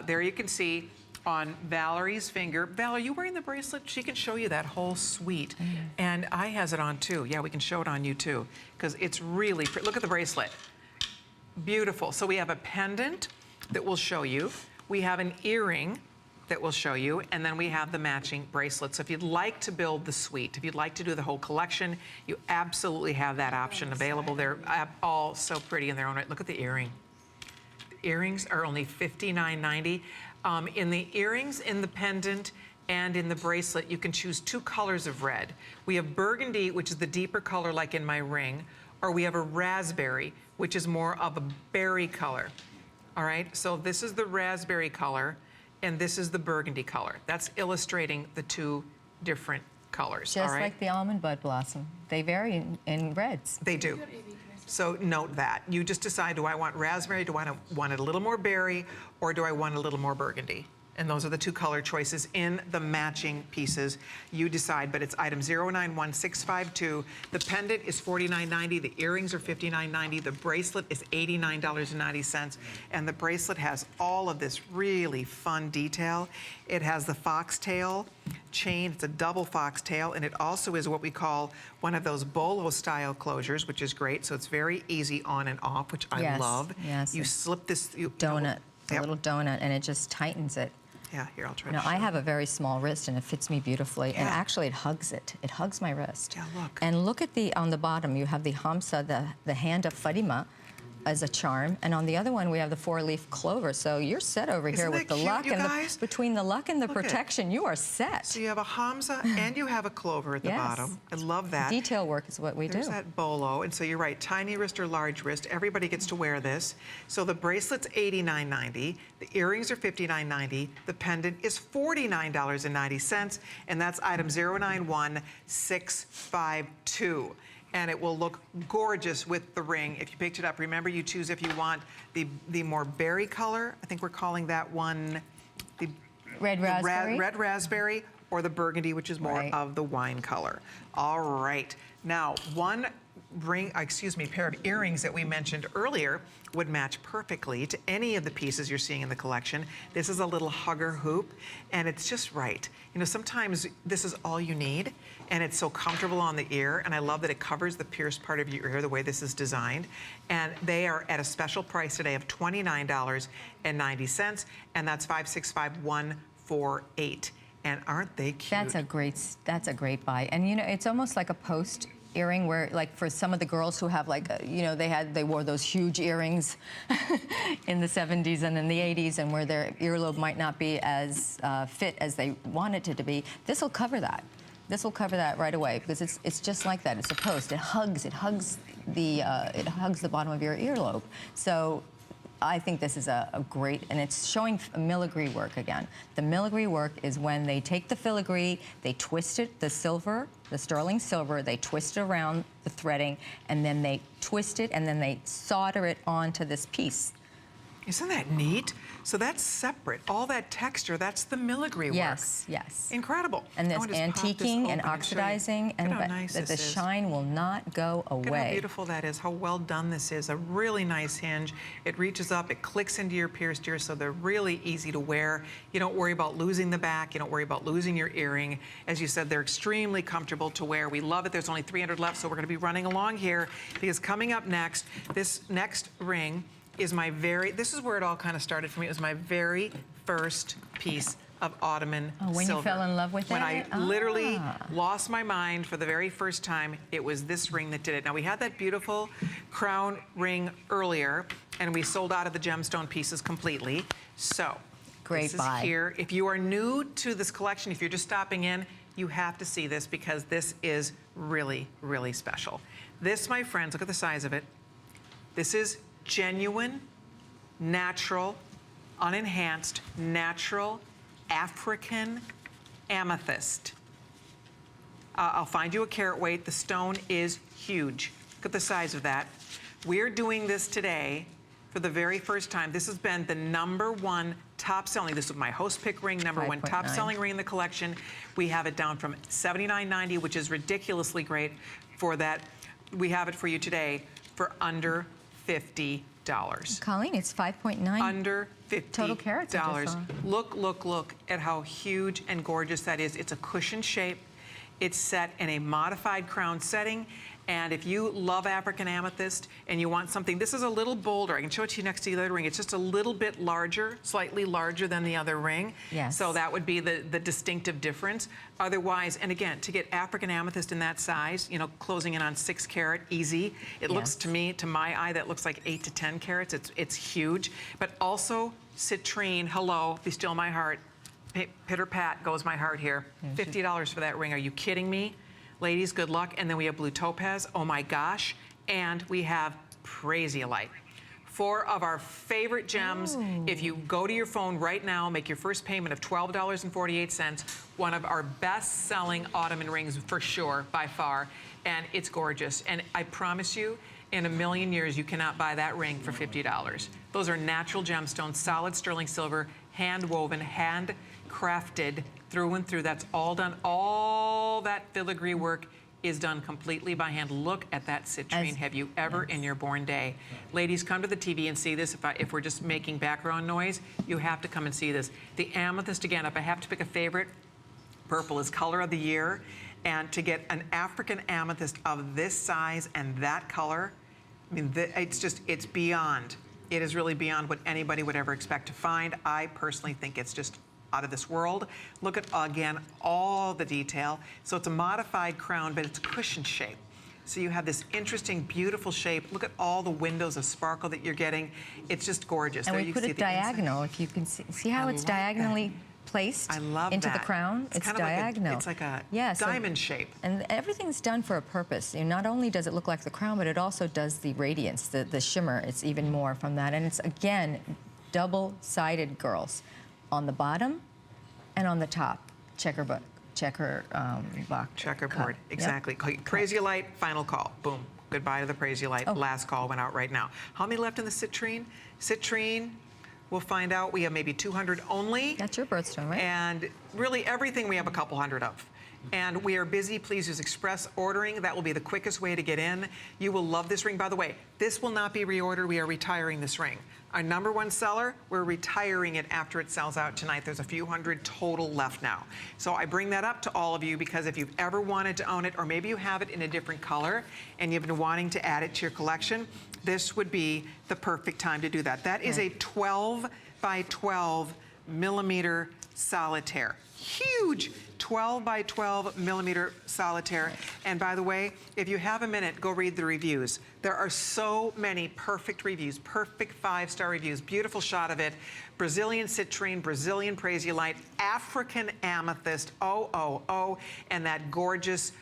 There you can see on Valerie's finger. Val, are you wearing the bracelet? She can show you that whole suite. And I has it on too. Yeah, we can show it on you too, because it's really pretty. Look at the bracelet. Beautiful. So we have a pendant that we'll show you. We have an earring that we'll show you, and then we have the matching bracelet. So if you'd like to build the suite, if you'd like to do the whole collection, you absolutely have that option available. They're all so pretty in their own right. Look at the earring. The earrings are only $59.90. In the earrings, in the pendant, and in the bracelet, you can choose 2 colors of red. We have burgundy, which is the deeper color like in my ring, or we have a raspberry, which is more of a berry color. All right, so this is the raspberry color, and this is the burgundy color. That's illustrating the 2 different colors. Just all right? like the almond bud blossom. They vary in reds. They do. So note that. You just decide, do I want raspberry, do I want it a little more berry, or do I want a little more burgundy? And those are the 2 color choices in the matching pieces. You decide, but it's item 091652. The pendant is $49.90. The earrings are $59.90. The bracelet is $89.90. And the bracelet has all of this really fun detail. It has the foxtail chain. It's a double foxtail, and it also is what we call one of those bolo style closures, which is great. So it's very easy on and off, which I love. Yes. You slip this Donut, a little donut, and it just tightens it. Yeah, here, I'll try No, to show I have a very small wrist, and it fits me beautifully. And Yeah. actually, it hugs it. It hugs my wrist. Yeah, look. And look at on the bottom, you have the Hamsa, the hand of Fatima, as a charm, and on the other one we have the 4-leaf clover. So you're set over here Isn't with that the cute, luck you and guys? between the luck and the Look at it. protection, you are set. So you have a Hamza and you have a clover at the Yes. bottom. I love that. Detail work is what we There's do. that bolo, and so you're right, tiny wrist or large wrist, everybody gets to wear this. So the bracelet's $89.90, the earrings are $59.90, the pendant is $49.90, and that's item 091652. And it will look gorgeous with the ring if you picked it up. Remember, you choose if you want the more berry color. I think we're calling that one the Red raspberry. red raspberry, or the burgundy, which is more Right. of the wine color. All right. Now, one pair of earrings that we mentioned earlier would match perfectly to any of the pieces you're seeing in the collection. This is a little hugger hoop, and it's just right. You know, sometimes this is all you need, and it's so comfortable on the ear, and I love that it covers the pierced part of your ear the way this is designed. And they are at a special price today of $29.90, and that's 565148. And aren't they cute? That's a great buy. And you know, it's almost like a post earring where, like, for some of the girls who have, like, you know, they wore those huge earrings in the 70s and in the 80s, and where their earlobe might not be as fit as they want it to be. This will cover that. This will cover that right away because it's just like that. It's a post. It hugs the bottom of your earlobe. So I think this is a great, and it's showing filigree work again. The filigree work is when they take the filigree, they twist it, the silver, the sterling silver, they twist it around the threading, and then they twist it, and then they solder it onto this piece. Isn't that neat? So that's separate. All that texture, that's the filigree work. Yes, yes. Incredible. And I there's wanna just pop this antiquing open and show you. oxidizing, Look and how nice the this is. shine will not go away. Look at how beautiful that is, how well done this is. A really nice hinge. It reaches up, it clicks into your pierced ear, so they're really easy to wear. You don't worry about losing the back, you don't worry about losing your earring. As you said, they're extremely comfortable to wear. We love it. There's only 300 left, so we're gonna be running along here because coming up next, this next ring is this is where it all kind of started for me. It was my very first piece of Ottoman Silver. When you fell in love with When it? I literally lost my mind for the very first time, it was this ring that did it. Now, we had that beautiful crown ring earlier, and we sold out of the gemstone pieces completely. So, Great this buy. is here. If you are new to this collection, if you're just stopping in, you have to see this because this is really, really special. This, my friends, look at the size of it. This is genuine, natural, unenhanced, natural African amethyst. I'll find you a carat weight. The stone is huge. Look at the size of that. We're doing this today for the very first time. This has been the #1 top selling. This was my host pick ring, #1 top 5.9. selling ring in the collection. We have it down from $79.90, which is ridiculously great for that. We have it for you today for under $50. Colleen, it's 5.9. Under $50. Total carats, I just saw. Look at how huge and gorgeous that is. It's a cushion shape. It's set in a modified crown setting. And if you love African amethyst and you want something, this is a little bolder. I can show it to you next to the other ring. It's just a little bit larger, slightly larger than the other ring. Yes. So that would be the distinctive difference. Otherwise, and again, to get African amethyst in that size, you know, closing in on 6 carat, easy. It looks to me, to my eye, that looks like 8 to 10 carats. It's huge. But also citrine, hello, be still my heart. Pitter pat goes my heart here. $50 for that ring. Are you kidding me? Ladies, good luck. And then we have blue topaz. Oh my gosh. And we have prasiolite. 4 of our favorite gems. Ooh. If you go to your phone right now, make your first payment of $12.48, one of our best-selling Ottoman rings for sure, by far. And it's gorgeous. And I promise you, in a million years, you cannot buy that ring for $50. Those are natural gemstones, solid sterling silver, hand-woven, hand-crafted through and through. That's all done. All that filigree work is done completely by hand. Look at that citrine. Have you ever in your born day? Ladies, come to the TV and see this. If we're just making background noise, you have to come and see this. The amethyst, again, if I have to pick a favorite, purple is color of the year. And to get an African amethyst of this size and that color, I mean, it's beyond. It is really beyond what anybody would ever expect to find. I personally think it's just out of this world. Look at, again, all the detail. So it's a modified crown, but it's a cushion shape. So you have this interesting, beautiful shape. Look at all the windows of sparkle that you're getting. It's just gorgeous. And there we you put see it the inside. diagonal. If you can see how I it's like that. diagonally placed I love into that. the crown. It's kind diagonal. It's like a so- diamond shape. And everything's done for a purpose. You know, not only does it look like the crown, but it also does the radiance, the shimmer. It's even more from that. And it's, again, double-sided, girls. On the bottom and on the top. Checkerboard. Checkerboard, exactly. Prasiolite, final call. Boom. Goodbye to the Prasiolite. Last call went out right now. How many left in the citrine? Citrine, we'll find out. We have maybe 200 only. That's your birthstone, right? And really everything we have a couple hundred of. And we are busy. Please use express ordering. That will be the quickest way to get in. You will love this ring. By the way, this will not be reordered. We are retiring this ring. Our #1 seller, we're retiring it after it sells out tonight. There's a few hundred total left now. So I bring that up to all of you because if you've ever wanted to own it, or maybe you have it in a different color and you've been wanting to add it to your collection, this would be the perfect time to do that. That is a 12 by 12 millimeter solitaire. Huge 12 by 12 millimeter solitaire. And by the way, if you have a minute, go read the reviews. There are so many perfect reviews, perfect 5-star reviews. Beautiful shot of it. Brazilian citrine, Brazilian praisiolite, African amethyst, and that gorgeous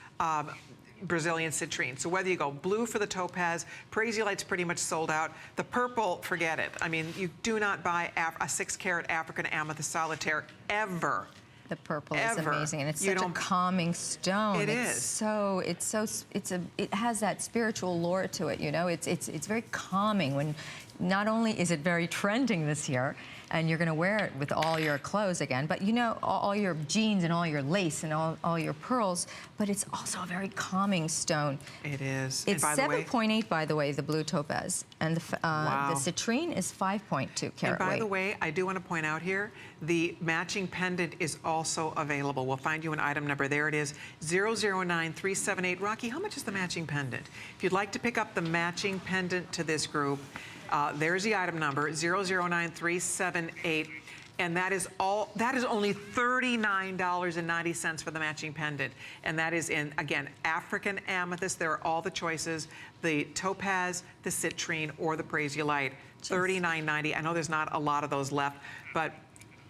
Brazilian citrine. So whether you go blue for the topaz, praisiolite's pretty much sold out. The purple, forget it. I mean, you do not buy a 6-carat African amethyst solitaire ever. The purple is amazing, and it's You such a don't- calming stone. It It's is. so it has that spiritual lore to it. You know, it's very calming. When not only is it very trending this year, and you're going to wear it with all your clothes again, but you know, all your jeans and all your lace and all your pearls, but it's also a very calming stone. It is. It's And by the way, 7.8, by the way, the blue topaz, and the Wow. citrine is 5.2 carat and by weight. the way, I do want to point out here, the matching pendant is also available. We'll find you an item number. There it is, 009378. Rocky, how much is the matching pendant? If you'd like to pick up the matching pendant to this group, there's the item number, 009378. And that is only $39.90 for the matching pendant. And that is in, again, African amethyst. There are all the choices, the topaz, the citrine, or the praisiolite. $39.90. I know there's not a lot of those left, but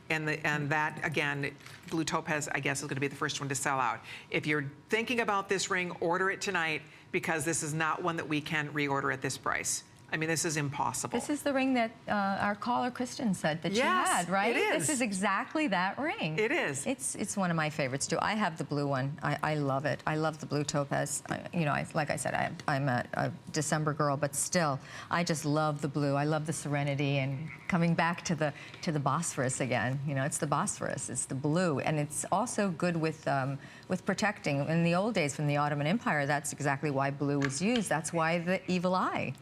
and that, again, blue topaz, I guess, is going to be the first one to sell out. If you're thinking about this ring, order it tonight, because this is not one that we can reorder at this price. I mean, this is impossible. This is the ring that our caller Kristen said that she Yes, had, right? it is. This is exactly that ring. It is. It's one of my favorites too. I have the blue one. I love it. I love the blue topaz. Like I said, I'm a December girl, but still, I just love the blue. I love the serenity, and coming back to the Bosphorus again. You know, it's the Bosphorus. It's the blue, and it's also good with protecting. In the old days, from the Ottoman Empire, that's exactly why blue was used. That's why the evil eye.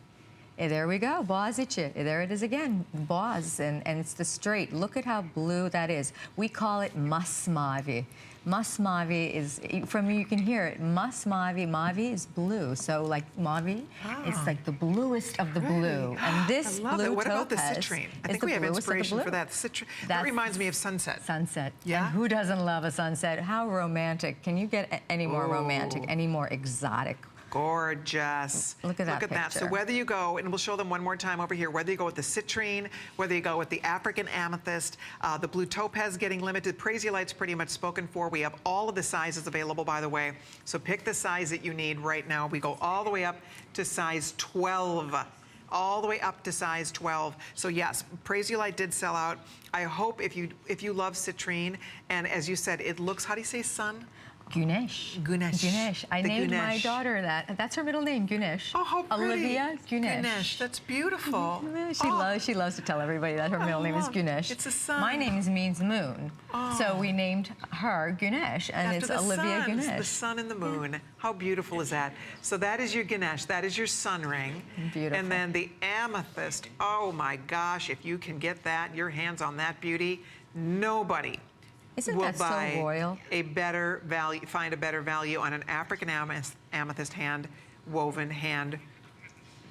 There we go, Bozice. There it is again, Boz, and it's the straight. Look at how blue that is. We call it masmavi. Masmavi is, from you can hear it, masmavi, mavi is blue. So like mavi, it's like the bluest of the blue. And this I love blue it. What about the topaz citrine? I is think the we have bluest of the inspiration blue. for that. That That's- reminds me of sunset. Sunset. Yeah? And who doesn't love a sunset? How romantic. Can you get any more romantic, any more exotic? Gorgeous. Look at that Look at that. So picture. whether you go, and we'll show them one more time over here, whether you go with the citrine, whether you go with the African amethyst, the blue topaz getting limited, praisiolite's pretty much spoken for. We have all of the sizes available, by the way. So pick the size that you need right now. We go all the way up to size 12. All the way up to size 12. So yes, praisiolite did sell out. I hope if you love citrine, and as you said, it looks, how do you say sun? Gunesh. Gunesh. Gunesh. I The named my Gunesh. daughter that. That's her middle name, Gunesh. Oh, how pretty. Olivia Gunesh. Gunesh, that's beautiful. She loves to tell everybody that her middle name is Gunesh. It's a sun. My name means moon. So we named her Gunesh, and After it's the Olivia suns, Gunesh. the sun and the moon. How beautiful is that? So that is your Ganesh. That is your sun ring. Beautiful. And then the amethyst. Oh my gosh, if you can get that, your hands on that beauty, nobody Isn't will that so buy royal? a better value, find a better value on an African amethyst hand woven, hand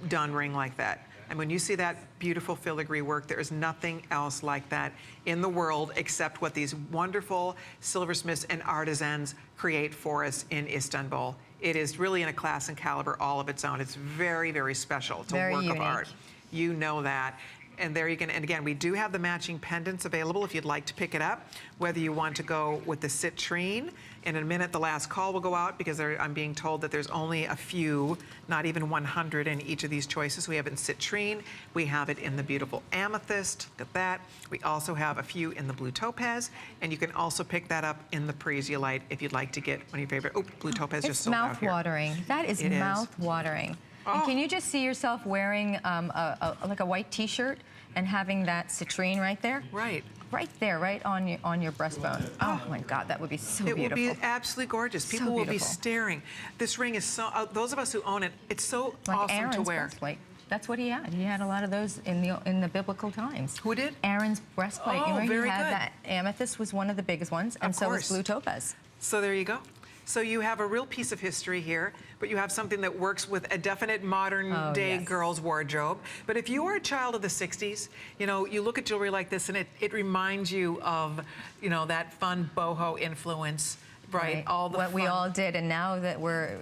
done ring like that. And when you see that beautiful filigree work, there is nothing else like that in the world except what these wonderful silversmiths and artisans create for us in Istanbul. It is really in a class and caliber all of its own. It's very, very special. It's Very a work unique. of art. You know that. And there you can, and again, we do have the matching pendants available if you'd like to pick it up, whether you want to go with the citrine. In a minute, the last call will go out because I'm being told that there's only a few, not even 100 in each of these choices. We have it in citrine. We have it in the beautiful amethyst. Look at that. We also have a few in the blue topaz, and you can also pick that up in the praisiolite if you'd like to get one of your favorite. Oh, blue topaz just It's sold out here. mouth-watering. That is It is. mouth-watering. And can you just see yourself wearing like a white T-shirt and having that citrine right there? Right. Right there, right on your breastbone. Oh my God, that would be so It beautiful. will be absolutely gorgeous. So People will be beautiful. staring. This ring is so, those of us who own it, it's so Like awesome Aaron's to wear. breastplate. That's what he had. He had a lot of those in the biblical times. Who did? Aaron's breastplate. Oh, you know, very he had good. that amethyst was one of the biggest ones, and Of so was course. blue topaz. So there you go. So you have a real piece of history here, but you have something that works with a definite modern day yes. girl's wardrobe. But if you are a child of the 60s, you know, you look at jewelry like this and it reminds you of, you know, that fun boho influence. Right, all the what we fun. all did, and now that we're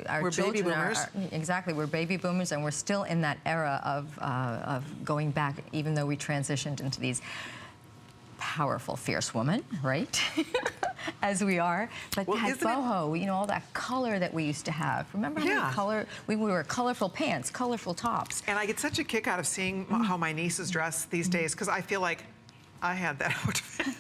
our We're children baby boomers. Exactly, we're baby boomers, and we're still in that era of going back, even though we transitioned into these powerful, fierce women, right? As we are, but Well, that isn't it- boho, all that color that we used to have. Remember how Yeah. many color we were colorful pants, colorful tops. And I get such a kick out of seeing how my nieces dress these days because I feel like I had that outfit.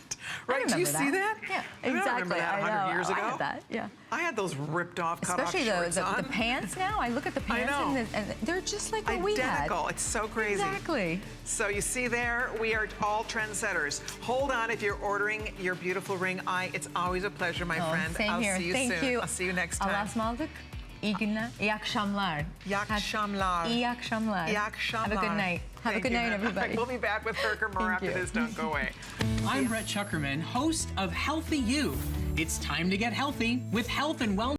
Right? Do you see that? Yeah, I don't exactly. remember that 100 years ago. I had that. Yeah. I had those ripped off, cut off Especially shorts the on. pants now. I look at the pants know. and they're just like what we had. Identical. It's so crazy. Exactly. So you see there, we are all trendsetters. Hold on if you're ordering your beautiful ring. It's always a pleasure, my friend. Same I'll here. see you Thank soon. you. I'll see you next time. Allah'a ısmarladık. İyi günler. İyi akşamlar. İyi akşamlar. İyi akşamlar. İyi akşamlar. Have a good night. Have a Thank good you, night, man. everybody. We'll be back with Herker more after you. this. Don't go away. I'm Brett Chuckerman, host of Healthy You. It's time to get healthy with health and wellness.